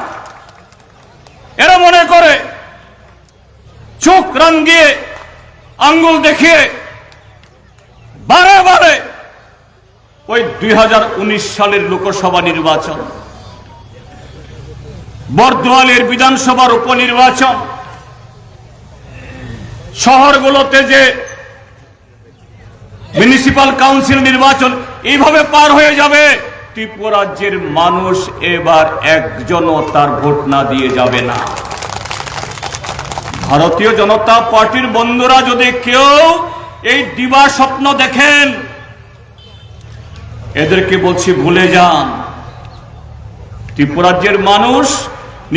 এরা মনে করে চোখ রাঙিয়ে আঙ্গুল দেখিয়ে বারে বারে ওই 2019 সালের লোকসভা নির্বাচন, বর্ধমানের বিধানসভার উপনির্বাচন, শহরগুলোতে যে মিউনিসিপাল কাউন্সিল নির্বাচন, এইভাবে পার হয়ে যাবে। ত্রিপুরা রাজ্যের মানুষ এবার একজনও তার ভোট না দিয়ে যাবে না। ভারতীয় জনতা পার্টির বন্ধুরা যদি কেউ এই দিবা স্বপ্ন দেখেন, এদেরকে বলছি ভুলে যান। ত্রিপুরা রাজ্যের মানুষ,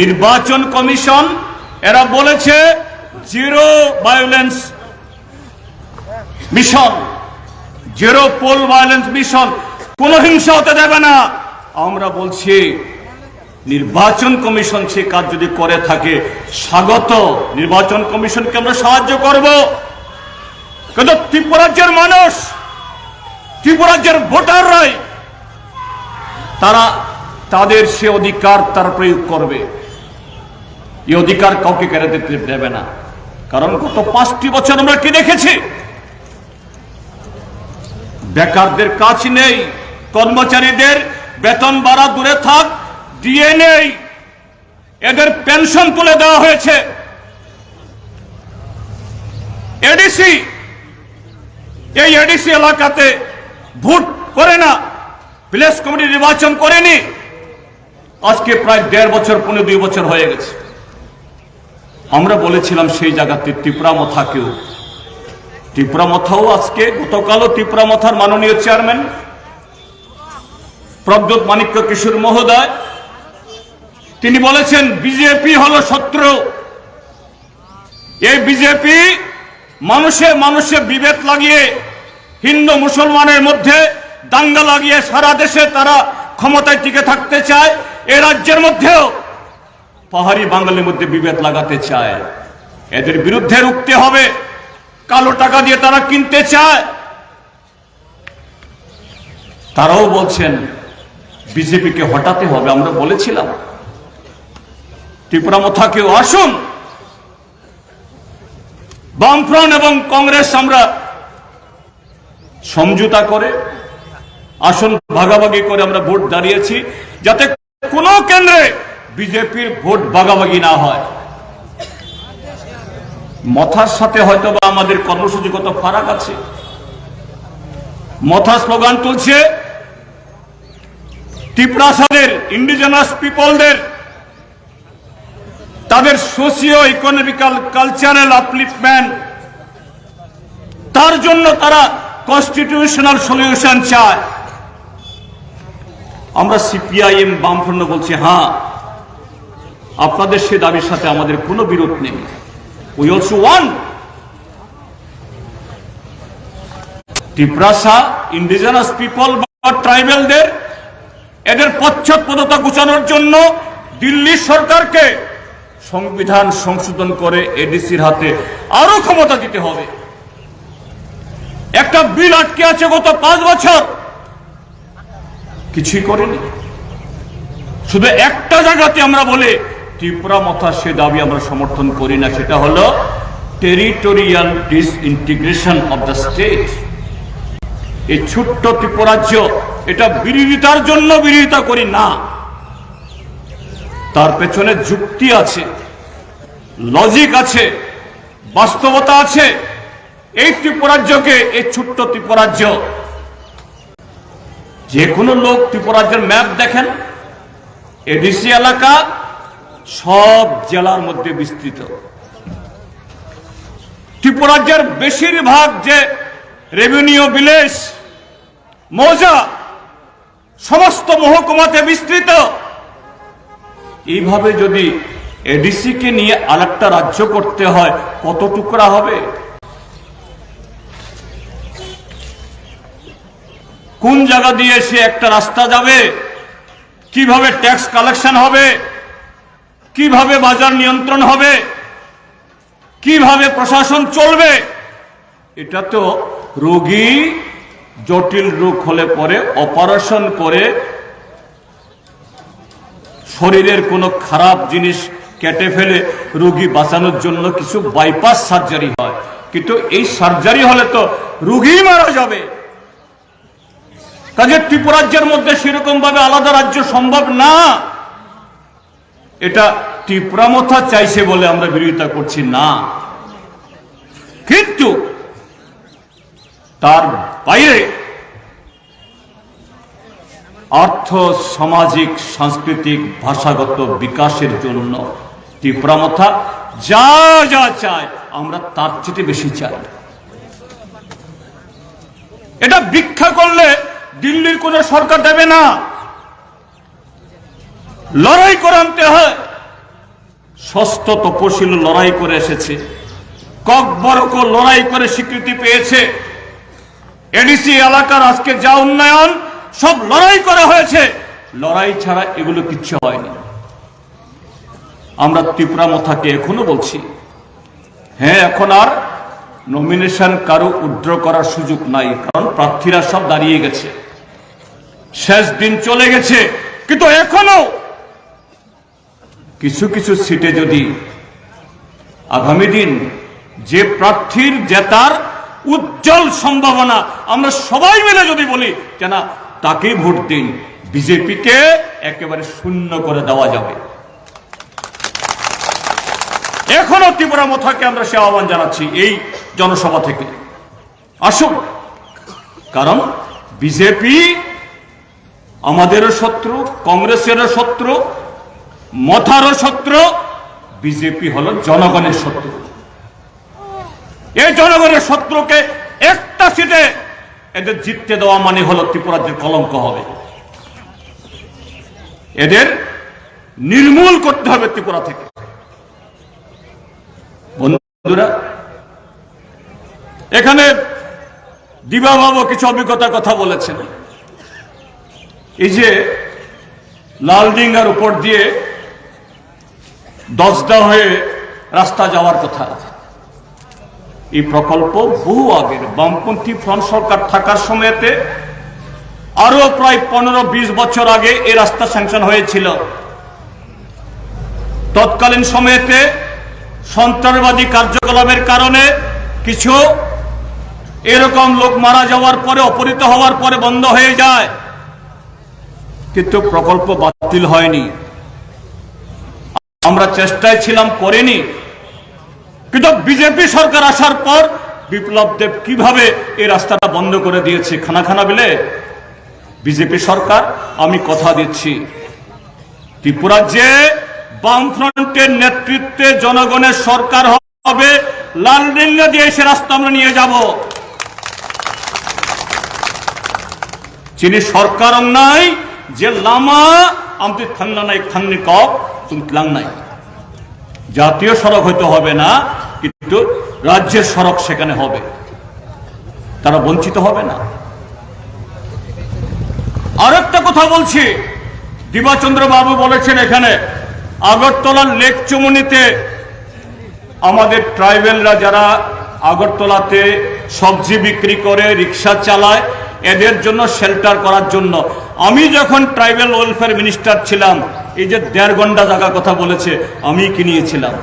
নির্বাচন কমিশন এরা বলেছে zero violence mission, zero pole violence mission, কোন হিংসা হতে দেবে না। আমরা বলছি নির্বাচন কমিশন সে কাজ যদি করে থাকে স্বাগত, নির্বাচন কমিশনকে আমরা সাহায্য করব। কিন্তু ত্রিপুরা রাজ্যের মানুষ, ত্রিপুরা রাজ্যের ভোটাররাই তারা তাদের সে অধিকার তারা প্রয়োগ করবে। এই অধিকার কাউকে কেড়ে দিতে দেবে না। কারণ গত 5টি বছর আমরা কি দেখেছি? বেকারদের কাজ নেই, কর্মচারীদের বেতন বাড়া দূরে থাক, দিয়ে নেই, এদের পেনশন তুলে দেওয়া হয়েছে। এডিসি, এই এডিসি এলাকাতে ভোট করে না, প্লেস কমিটি নির্বাচন করেনি। আজকে প্রায় 1.5 বছর, 2 বছর হয়ে গেছে। আমরা বলেছিলাম সেই জায়গাতে ত্রিপুরামথাকেও, ত্রিপুরামথাও আজকে, গতকালও ত্রিপুরামথার মাননীয় চেয়ারম্যান প্রদ্যোৎ মাণিক্য কিশোর মহোদয় তিনি বলেছেন বিজেপি হলো শত্রু। এই বিজেপি মানুষে মানুষে বিভেদ লাগিয়ে, হিন্দু মুসলমানের মধ্যে দাঙ্গা লাগিয়ে সারা দেশে তারা ক্ষমতায় টিকে থাকতে চায়। এ রাজ্যের মধ্যেও পাহাড়ি বাঙালির মধ্যে বিভেদ লাগাতে চায়। এদের বিরুদ্ধে রুখতে হবে। কালো টাকা দিয়ে তারা কিনতে চায়। তারাও বলছেন বিজেপিকে হটাতে হবে। আমরা বলেছিলাম ত্রিপুরামথাকেও আসুন, বামফ্রন্ট এবং কংগ্রেস আমরা সমঝোতা করে আসন ভাগাভাগি করে আমরা ভোট দাঁড়িয়েছি, যাতে কোনো কেন্দ্রে বিজেপির ভোট ভাগাভাগি না হয়। মথার সাথে হয়তো বা আমাদের কর্মসূচিগত ফারাক আছে। মথা স্লোগান তুলছে ত্রিপুরাসাদের ইন্ডিজিনাস পিপলদের তাদের সোশিও ইকোনমিক্যাল কালচারাল আপলিফমেন্ট, তার জন্য তারা কনস্টিটিউশনাল সলিউশন চায়। আমরা সিপিআইএম বামফ্রন্ট বলছি হ্যাঁ, আপনাদের সে দাবির সাথে আমাদের কোনো বিরোধ নেই। উই অলসো ওয়ান্ট ত্রিপুরাসা ইন্ডিজিনাস পিপল বা ট্রাইবেলদের এদের পশ্চাৎপদতা ঘোচানোর জন্য দিল্লি সরকারকে সংবিধান সংশোধন করে এডিসির হাতে আরো ক্ষমতা দিতে হবে। একটা বিল আটকে আছে গত 5 বছর, কিছুই করেনি। শুধু একটা জায়গাতে আমরা বলে ত্রিপুরামথা সে দাবি আমরা সমর্থন করি না, সেটা হলো territorial disintegration of the state. এই ছোট্ট ত্রিপুরাজ্য, এটা বিরোধিতার জন্য বিরোধিতা করি না, তার পেছনে যুক্তি আছে, লজিক আছে, বাস্তবতা আছে। এই ত্রিপুরাজ্যকে, এই ছোট্ট ত্রিপুরাজ্য, যে কোনো লোক ত্রিপুরাজ্যের ম্যাপ দেখেন, এডিসি এলাকা সব জেলার মধ্যে বিস্তৃত। ত্রিপুরাজ্যের বেশিরভাগ যে রেভিনিউ ভিলেজ, মৌজা, সমস্ত মহকুমাতে বিস্তৃত। এইভাবে যদি এডিসিকে নিয়ে আরেকটা রাজ্য করতে হয়, কত টুকরা হবে? কোন জায়গা দিয়ে সে একটা রাস্তা যাবে? কিভাবে ট্যাক্স কালেকশন হবে? কিভাবে বাজার নিয়ন্ত্রণ হবে? কিভাবে প্রশাসন চলবে? এটা তো রোগী জটিল রোগ হলে পরে অপারেশন করে শরীরের কোনো খারাপ জিনিস কেটে ফেলে রোগী বাঁচানোর জন্য কিছু বাইপাস সার্জারি হয়, কিন্তু এই সার্জারি হলে তো রোগী মারা যাবে। কাজে ত্রিপুরাজ্যের মধ্যে সেরকম ভাবে আলাদা রাজ্য সম্ভব না। এটা ত্রিপুরামথা চাইছে বলে আমরা বিরোধিতা করছি না, কিন্তু তার বাইরে আর্থ সামাজিক সাংস্কৃতিক ভাষাগত বিকাশের জন্য তীব্রমথা যা যা চায় আমরা তার চেয়ে বেশি চাই। এটা ভিক্ষা করলে দিল্লির কোন সরকার দেবে না, লড়াই করে আনতে হয়। ষষ্ঠ তপশিল লড়াই করে এসেছে, ককবরক লড়াই করে স্বীকৃতি পেয়েছে। এডিসি এলাকার আজকে যা উন্নয়ন সব লড়াই করা হয়েছে, লড়াই ছাড়া এগুলো কিচ্ছু হয়নি। আমরা তীব্রমথাকে এখনো বলছি, হ্যাঁ এখন আর নমিনেশন কারো উইথড্র করার সুযোগ নাই, কারণ প্রার্থীরা সব দাঁড়িয়ে গেছে, শেষ দিন চলে গেছে। কিন্তু এখনো কিছু কিছু সিটে যদি আগামী দিন যে প্রার্থীর জেতার উজ্জ্বল সম্ভাবনা আমরা সবাই মিলে যদি বলি যে না তাকেই ভোট দিন, বিজেপিকে একেবারে শূন্য করে দেওয়া যাবে। এখনো তীব্রমথাকে আমরা সে আহ্বান জানাচ্ছি এই জনসভা থেকে, আসুন। কারণ বিজেপি আমাদেরও শত্রু, কংগ্রেসেরও শত্রু, মথারও শত্রু। বিজেপি হলো জনগণের শত্রু। এই জনগণের শত্রুকে একটা সিটে এদের জিততে দেওয়া মানে হলো ত্রিপুরাজ্যের কলঙ্ক হবে। এদের নির্মূল করতে হবে ত্রিপুরা থেকে। বন্ধুরা, এখানে দিবাবাবু কিছু অভিজ্ঞতার কথা বলেছেন। এই যে লালডিঙ্গার উপর দিয়ে দশদা হয়ে রাস্তা যাওয়ার কথা, এই প্রকল্প বহু আগের বামপন্থী ফ্রন্ট সরকার থাকার সময়তে আরো প্রায় 15-20 বছর আগে এই রাস্তা স্যাংশন হয়েছিল। তৎকালীন সময়েতে সন্ত্রাসবাদী কার্যকলাপের কারণে কিছু এরকম লোক মারা যাওয়ার পরে, অপহৃত হওয়ার পরে বন্ধ হয়ে যায়, কিন্তু প্রকল্প বাতিল হয়নি। আমরা চেষ্টায় ছিলাম, করেনি। কিন্তু বিজেপি সরকার আসার পর বিপ্লব দেব কিভাবে এই রাস্তাটা বন্ধ করে দিয়েছে খানা খানা বিলে। বিজেপি সরকার, আমি কথা দিচ্ছি, ত্রিপুরা যে বামফ্রন্টের নেতৃত্বে জনগণের সরকার হবে, লালডিঙ্গা দিয়ে সে রাস্তা আমরা নিয়ে যাব। যিনি সরকার নাই যে লামা আমি থান্না নাই থান্নি কক তুমি লাং নাই। জাতীয় সড়ক হয়তো হবে না, কিন্তু রাজ্যের সড়ক সেখানে হবে, তারা বঞ্চিত হবে না। আর একটা কথা বলছি, দিবাচন্দ্র বাবু বলেছেন এখানে আগরতলার লেক চুমুনিতে আমাদের ট্রাইবেলরা যারা আগরতলাতে সবজি বিক্রি করে, রিক্সা চালায়, এদের জন্য শেল্টার করার জন্য আমি যখন ট্রাইবেল ওয়েলফেয়ার মিনিস্টার ছিলাম, এই যে 1.5 ঘন্টা জায়গা কথা বলেছে, আমি কিনিয়েছিলাম।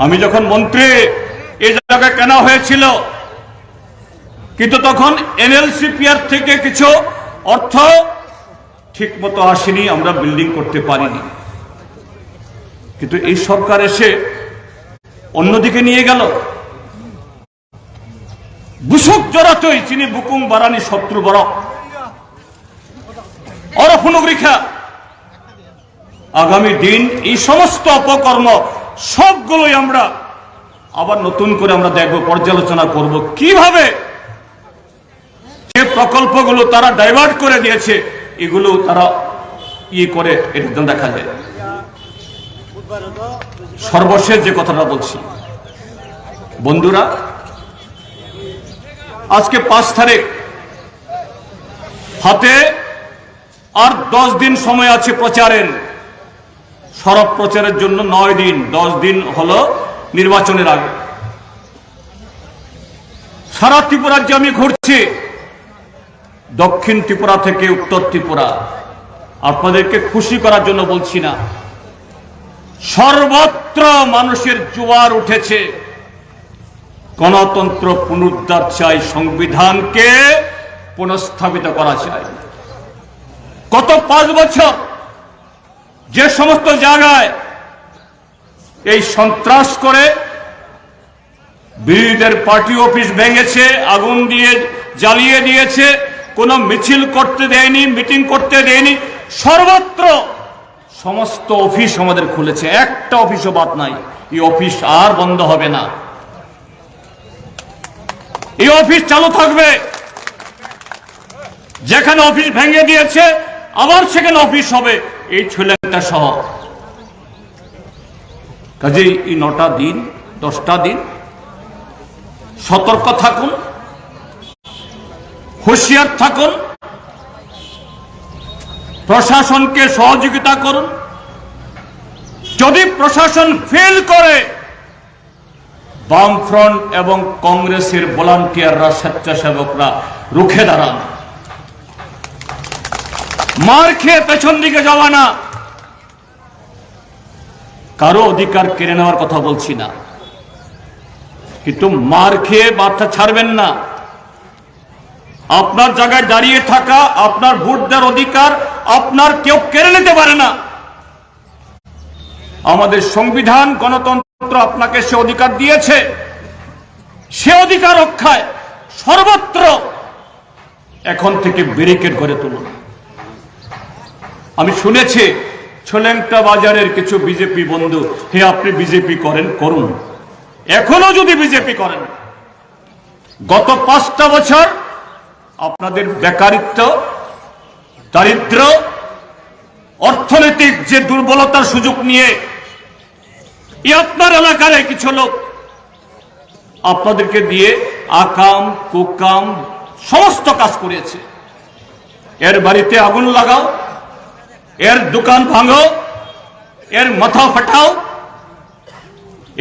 আমি যখন মন্ত্রী, এই জায়গা কেনা হয়েছিল, কিন্তু তখন এনএলসিপিআর থেকে কিছু অর্থ ঠিক মতো আসেনি, আমরা বিল্ডিং করতে পারিনি। কিন্তু এই সরকার এসে অন্যদিকে নিয়ে গেল। বুসুক জড়াতই চিনি বুকুং বারানি শত্রু বড় অরফুনগরিখা। আগামী দিন এই সমস্ত অপকর্ম সবগুলোই আমরা আবার নতুন করে আমরা দেখব, পর্যালোচনা করব, কিভাবে যে প্রকল্পগুলো তারা ডাইভার্ট করে দিয়েছে এগুলো তারা করে এটা দেখা যায়। সর্বশেষ যে কথাটা বলছি, বন্ধুরা, আজকে 5 তারিখ, হাতে আর 10 দিন সময় আছে প্রচারের, সরব প্রচারের জন্য 9 দিন, 10 দিন হলো নির্বাচনের আগে। সারা ত্রিপুরা যে আমি ঘুরছি, দক্ষিণ ত্রিপুরা থেকে উত্তর ত্রিপুরা, আপনাদেরকে খুশি করার জন্য বলছি না, সর্বত্র মানুষের জোয়ার উঠেছে। গণতন্ত্র পুনরুদ্ধার চাই, সংবিধানকে পুনঃস্থাপিত করা চাই। গত 5 বছর যে সমস্ত জায়গায় এই সন্ত্রাস করে বিরোধীদের পার্টি অফিস ভেঙেছে, আগুন দিয়ে জ্বালিয়ে দিয়েছে, কোনো মিছিল করতে দেয়নি, মিটিং করতে দেয়নি। সর্বত্র সমস্ত অফিস আমাদের খুলেছে, একটা অফিসও বাদ নাই। এই অফিস আর বন্ধ হবে না, এই অফিস চালু থাকবে। যেখানে অফিস ভেঙে দিয়েছে আবার সেখানে অফিস হবে, এই ছেলেটা সহ। কাজেই এই 9টা দিন 10টা দিন সতর্ক থাকুন, হুঁশিয়ার থাকুন, প্রশাসনকে সহযোগিতা করুন। যদি প্রশাসন ফেল করে, বামফ্রন্ট এবং কংগ্রেসের ভলান্টিয়াররা, স্বেচ্ছাসেবকরা রুখে দাঁড়ান। মার খেয়ে পেছন দিকে যাওয়া না। কারো অধিকার কেড়ে নেওয়ার কথা বলছি না, কিন্তু মার খেয়ে বার্তা ছাড়বেন না। আপনার জায়গায় দাঁড়িয়ে থাকা, আপনার ভোট দেওয়ার অধিকার আপনার কেউ কেড়ে নিতে পারে না। আমাদের সংবিধান, গণতন্ত্র আপনাকে সে অধিকার দিয়েছে। সে অধিকার রক্ষায় সর্বত্র এখন থেকে ব্যারিকেড গড়ে তুলুন। আমি শুনেছি ছোলেংটা বাজারের কিছু বিজেপি বন্ধু, হে আপনি বিজেপি করেন, করুন, এখনো যদি বিজেপি করেন। গত 5টা বছর আপনাদের বেকারিত্ব, দারিদ্র, অর্থনৈতিক যে দুর্বলতার সুযোগ নিয়ে আপনার এলাকার কিছু লোক আপনাদেরকে দিয়ে আকাম কুকাম সমস্ত কাজ করেছে। এর বাড়িতে আগুন লাগাও, এর দোকান ভাঙো, এর মাথা ফাটাও,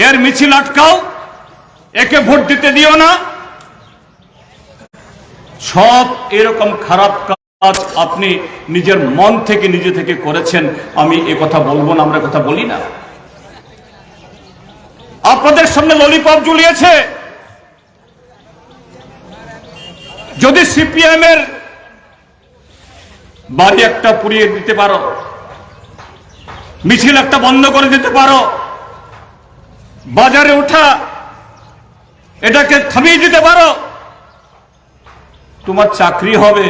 এর মিছিল আটকাও, একে ভোট দিতে দিও না। সব এরকম খারাপ কাজ আপনি নিজের মন থেকে, নিজে থেকে করেছেন। আমি এ কথা বলবো না, আমরা কথা বলি না। আপনাদের সামনে ললিপপ ঝুলিয়েছে। যদি সিপিএম এর বাড়ি একটা পুড়িয়ে দিতে পারো, মিছিল একটা বন্ধ করে দিতে পারো, বাজারে ওঠা এটাকে থামিয়ে দিতে পারো, তোমার চাকরি হবে,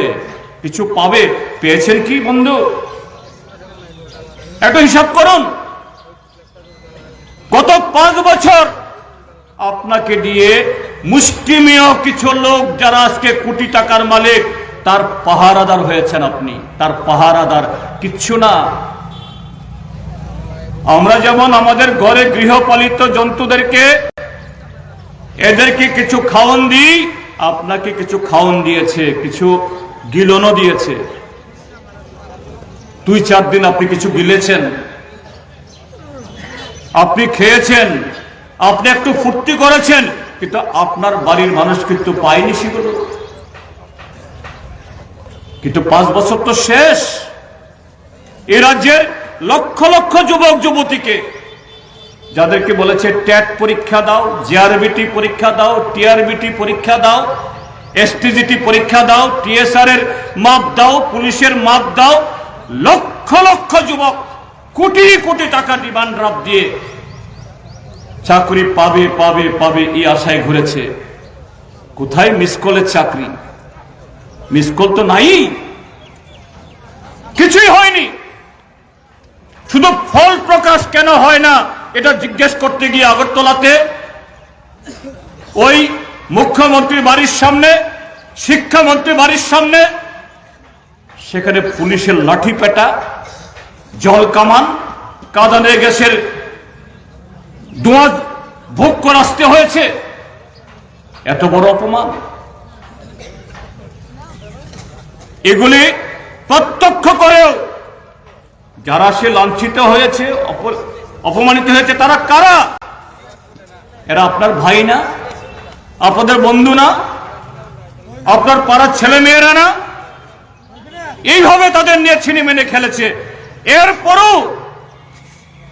কিছু পাবে। পেয়েছেন কি বন্ধু? একটা হিসাব করুন। গত 5 বছর আপনাকে দিয়ে মুষ্টিমেয় কিছু লোক, যারা আজকে কোটি টাকার মালিক, তার পাহারাদার হয়েছেন আপনি, তার পাহারাদার, কিচ্ছু না। আমরা যেমন আমাদের ঘরে গৃহপালিত জন্তুদেরকে, এদেরকে কিছু খাওয়ান দিই, আপনাকে কিছু খাওয়ান দিয়েছে, কিছু গিলনও দিয়েছে। 2-4 দিন আপনি কিছু গিলেছেন, আপনি খেয়েছেন, আপনি একটু ফুর্তি করেছেন, কিন্তু আপনার বাড়ির মানুষ কিন্তু পায়নি সেগুলো। কিন্তু 5 বছর তো শেষ। এ রাজ্যের লক্ষ লক্ষ যুবক যুবতীকে, যাদেরকে বলেছে ট্যাট পরীক্ষা দাও, জিআরবিটি পরীক্ষা দাও, টিআরবিটি পরীক্ষা দাও, এসটিজিটি পরীক্ষা দাও, টিএসআর এর মাপ দাও, পুলিশের মাপ দাও, লক্ষ লক্ষ যুবক কোটি কোটি টাকা ডিমান্ড ড্রাফট দিয়ে চাকরি পাবে পাবে পাবে এই আশায় ঘুরেছে। কোথায় মিস কলের চাকরি? মিস কল তো নাই, কিছুই হয়নি। শুধু ফল প্রকাশ কেন হয় না এটা জিজ্ঞেস করতে গিয়ে আগরতলাতে ওই মুখ্যমন্ত্রী বাড়ির সামনে, শিক্ষামন্ত্রী বাড়ির সামনে, সেখানে পুলিশের লাঠি পেটা, জল কামান, কাঁদানে গ্যাসের ধোঁয়া ভোগ করে আসতে হয়েছে। এত বড় অপমান। এগুলি প্রত্যক্ষ করেও যারা সে লাঞ্ছিত হয়েছে, অপমানিত হয়েছে, তারা কারা? এরা আপনার ভাই না, আপনাদের বন্ধু না, আপনার পাড়ার ছেলে মেয়েরা না? এইভাবে তাদের নিয়ে ছিনিমিনি খেলেছে। এরপরও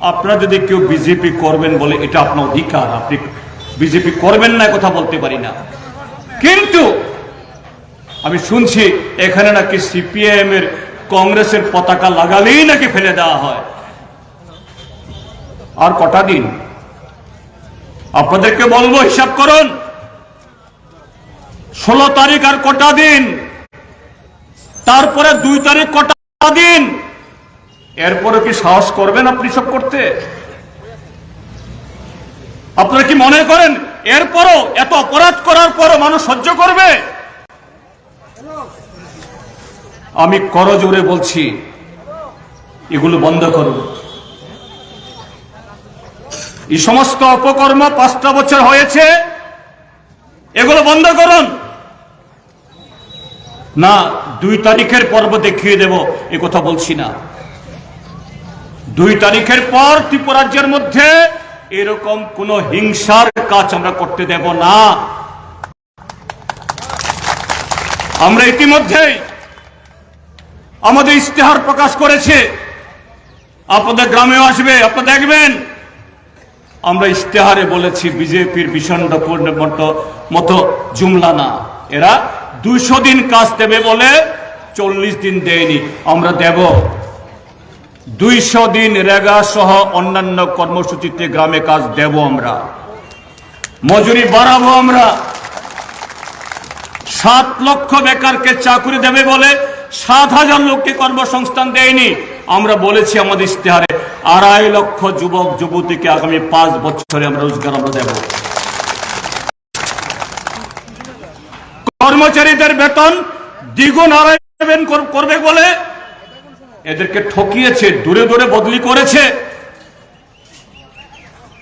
আপনারা যদি কেউ বিজেপি করবেন বলে, এটা আপনার অধিকার, আপনি বিজেপি করবেন না কথা বলতে পারি না। কিন্তু আমি শুনছি এখানে নাকি সিপিএম এর, কংগ্রেসের পতাকা লাগালেই নাকি ফেলে দেওয়া হয়। আর কটা দিন? আপনাদেরকে বলবো, হিসাব করুন, 16 তারিখ আর কটা দিন? তারপরে 2 তারিখ কটা দিন, এরপরে কি সাহস করবেন আপনি সব করতে? আপনারা কি মনে করেন এরপরও এত অপরাধ করার পরও মানুষ সহ্য করবে? আমি করজোরে বলছি, এগুলো বন্ধ করুন। এই সমস্ত অপকর্ম 5টা বছর হয়েছে, এগুলো বন্ধ করুন। না 2 তারিখের পর্ব দেখিয়ে দেব, এ কথা বলছি না। 2 তারিখের পর ত্রিপুরা রাজ্যের মধ্যে এরকম কোন হিংসার কাজ আমরা করতে দেব না। আমরা ইতিমধ্যেই আমাদের ইশতেহার প্রকাশ করেছে, আপনাদের গ্রামেও আসবে, আপনারা দেখবেন। আমরা ইশতেহারে বলেছি বিজেপির বিষণ্ণ মতো জুমলা না, এরা 200 দিন কাজ দেবে বলে 40 দিন দেয়নি, আমরা দেব। 200 দিন রেগা সহ অন্যান্য কর্মসূচিতে গ্রামে কাজ দেব, আমরা মজুরি বাড়াবো। আমরা 7 লক্ষ বেকারকে চাকরি দেবে বলে 7,000 লোককে কর্মসংস্থান দেয়নি। আমরা বলেছি আমাদের ইশতেহারে 2.5 লক্ষ যুবক যুবতীকে আগামী 5 বছরে আমরা রোজগার আমরা দেব। কর্মচারীদের বেতন দ্বিগুণ করবে বলে এদেরকে ঠকিয়েছে, দূরে দূরে বদলি করেছে।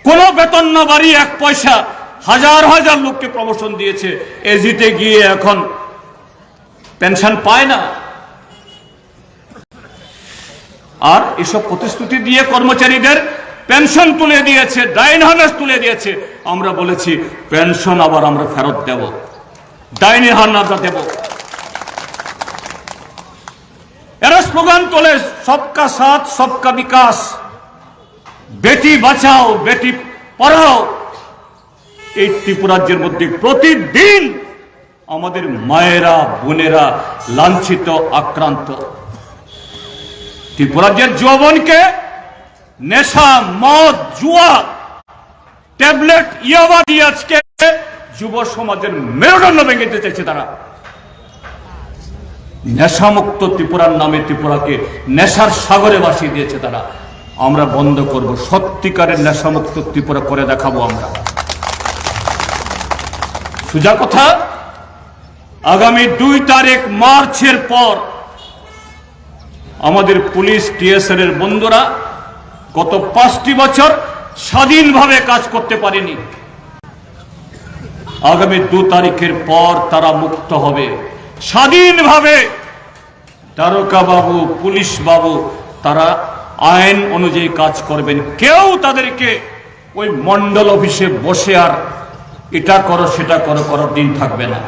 কোন বেতন না বাড়িয়ে 1 পয়সা হাজার হাজার লোককে প্রমোশন দিয়েছে, এজিতে গিয়ে এখন পেনশন পায় না। আর এসব প্রতিশ্রুতি দিয়ে কর্মচারীদের পেনশন তুলে দিয়েছে, ডাইন হার্নেস তুলে দিয়েছে। আমরা বলেছি পেনশন আবার আমরা ফেরত দেব, ডাইনি হার্নেস দেব। এরা স্লোগান তোলে সবকা সাথ সবকা বিকাশ, বেটি বাঁচাও বেটি পড়াও। এই ত্রিপুরা রাজ্যের মধ্যে প্রতিদিন আমাদের মায়েরা বোনেরা লাঞ্ছিত আক্রান্ত। ত্রিপুরা রাজ্যের যৌবনকে নেশা মদ জুয়া ট্যাবলেট ইয়াবা দিয়ে আজকে যুব সমাজের মেরুদণ্ড ভেঙে দিতে চাইছে তারা। নেশামুক্ত ত্রিপুরার নামে ত্রিপুরাকে নেশার সাগরে ভাসিয়ে দিয়েছে তারা। আমরা বন্ধ করব, সত্যিকারের নেশামুক্ত ত্রিপুরা করে দেখাবো আমরা। সোজা কথা, আগামী 2 তারিখ মার্চের পর আমাদের পুলিশ টিএসএল এর বন্ধুরা গত 5টি বছর স্বাধীনভাবে কাজ করতে পারেনি। আগামী 2 তারিখের পর তারা মুক্ত হবে, স্বাধীনভাবে। দারোগা বাবু পুলিশ বাবু তারা আইন অনুযায়ী কাজ করবেন। কেউ তাদেরকে ওই মন্ডল অফিসে বসে আর এটা করো সেটা করো করার দিন থাকবে না।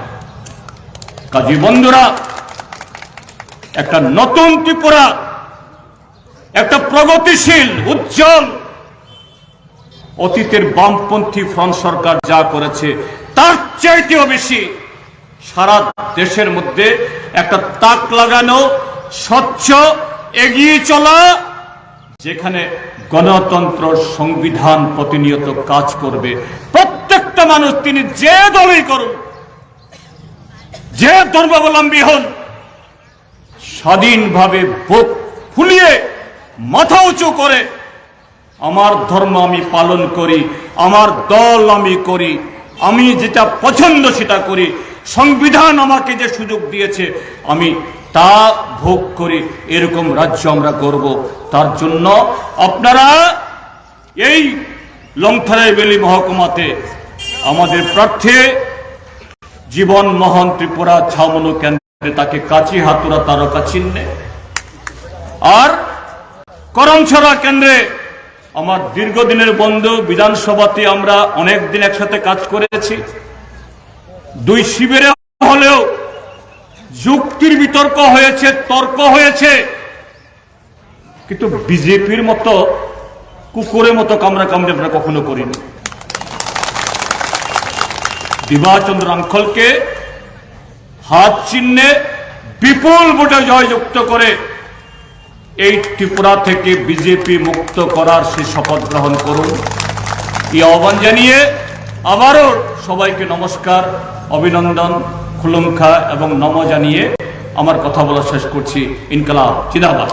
কাজী বন্ধুরা, একটা নতুন ত্রিপুরা, একটা প্রগতিশীল উজ্জ্বল, অতীতের বামপন্থী ফ্রন্ট সরকার যা করেছে তার চাইতেও বেশি সারা দেশের মধ্যে একটা তাক লাগানো স্বচ্ছ এগিয়ে চলা, যেখানে গণতন্ত্র সংবিধান প্রতিনিয়ত কাজ করবে। প্রত্যেকটা মানুষ তিনি যে দলই করুন, যে ধর্মাবলম্বী হন, স্বাধীনভাবে বুক ফুলিয়ে মাথা উঁচু করে আমার ধর্ম আমি পালন করি, আমার দল আমি করি, আমি যেটা পছন্দ সেটা করি, সংবিধান আমাকে যে সুযোগ দিয়েছে আমি তা ভোগ করি, এরকম রাজ্য আমরা করব। তার জন্য আপনারা এই লংথরাইবেলি মহকুমাতে আমাদের প্রার্থী জীবন মোহন ত্রিপুরা ছাউমনু কেন্দ্রে তাকে কাচি হাতুরা তারকা চিহ্নে, আর করমছড়া কেন্দ্রে আমার দীর্ঘদিনের বন্ধু বিধানসভাতে আমরা অনেক দিন একসাথে কাজ করেছি। 2 শিবিরে হলেও যুক্তির বিতর্ক হয়েছে, তর্ক হয়েছে, কিন্তু বিজেপির মতো কুকুরের মতো কামড়া কামড়ে আমরা কখনো করিনি। দিবাচন্দ্র আঙ্কলকে হাত চিহ্নে বিপুল ভোটে জয়যুক্ত করে এই ত্রিপুরা থেকে বিজেপি মুক্ত করার সে শপথ গ্রহণ করুন। এই আহ্বান জানিয়ে আবারও সবাইকে নমস্কার, অভিনন্দন, খুলুমখা এবং নম জানিয়ে আমার কথা বলা শেষ করছি। ইনকলাব জিন্দাবাদ।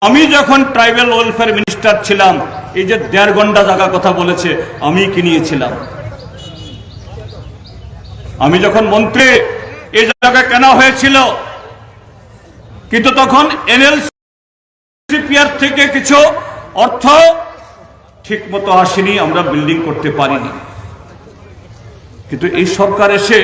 আমি যখন ট্রাইবাল ওয়েলফেয়ার মিনিস্টার ছিলাম, এই যে 1.5 ঘন্টা জায়গা কথা বলেছে, আমি কিনিয়েছিলাম। আমি যখন মন্ত্রী, এই জায়গা কেনা হয়েছিল, কিন্তু তখন এনএলসিপিআর থেকে কিছু অর্থ ঠিক মতো আসেনি, আমরা বিল্ডিং করতে পারিনি। কিন্তু এই সরকার এসে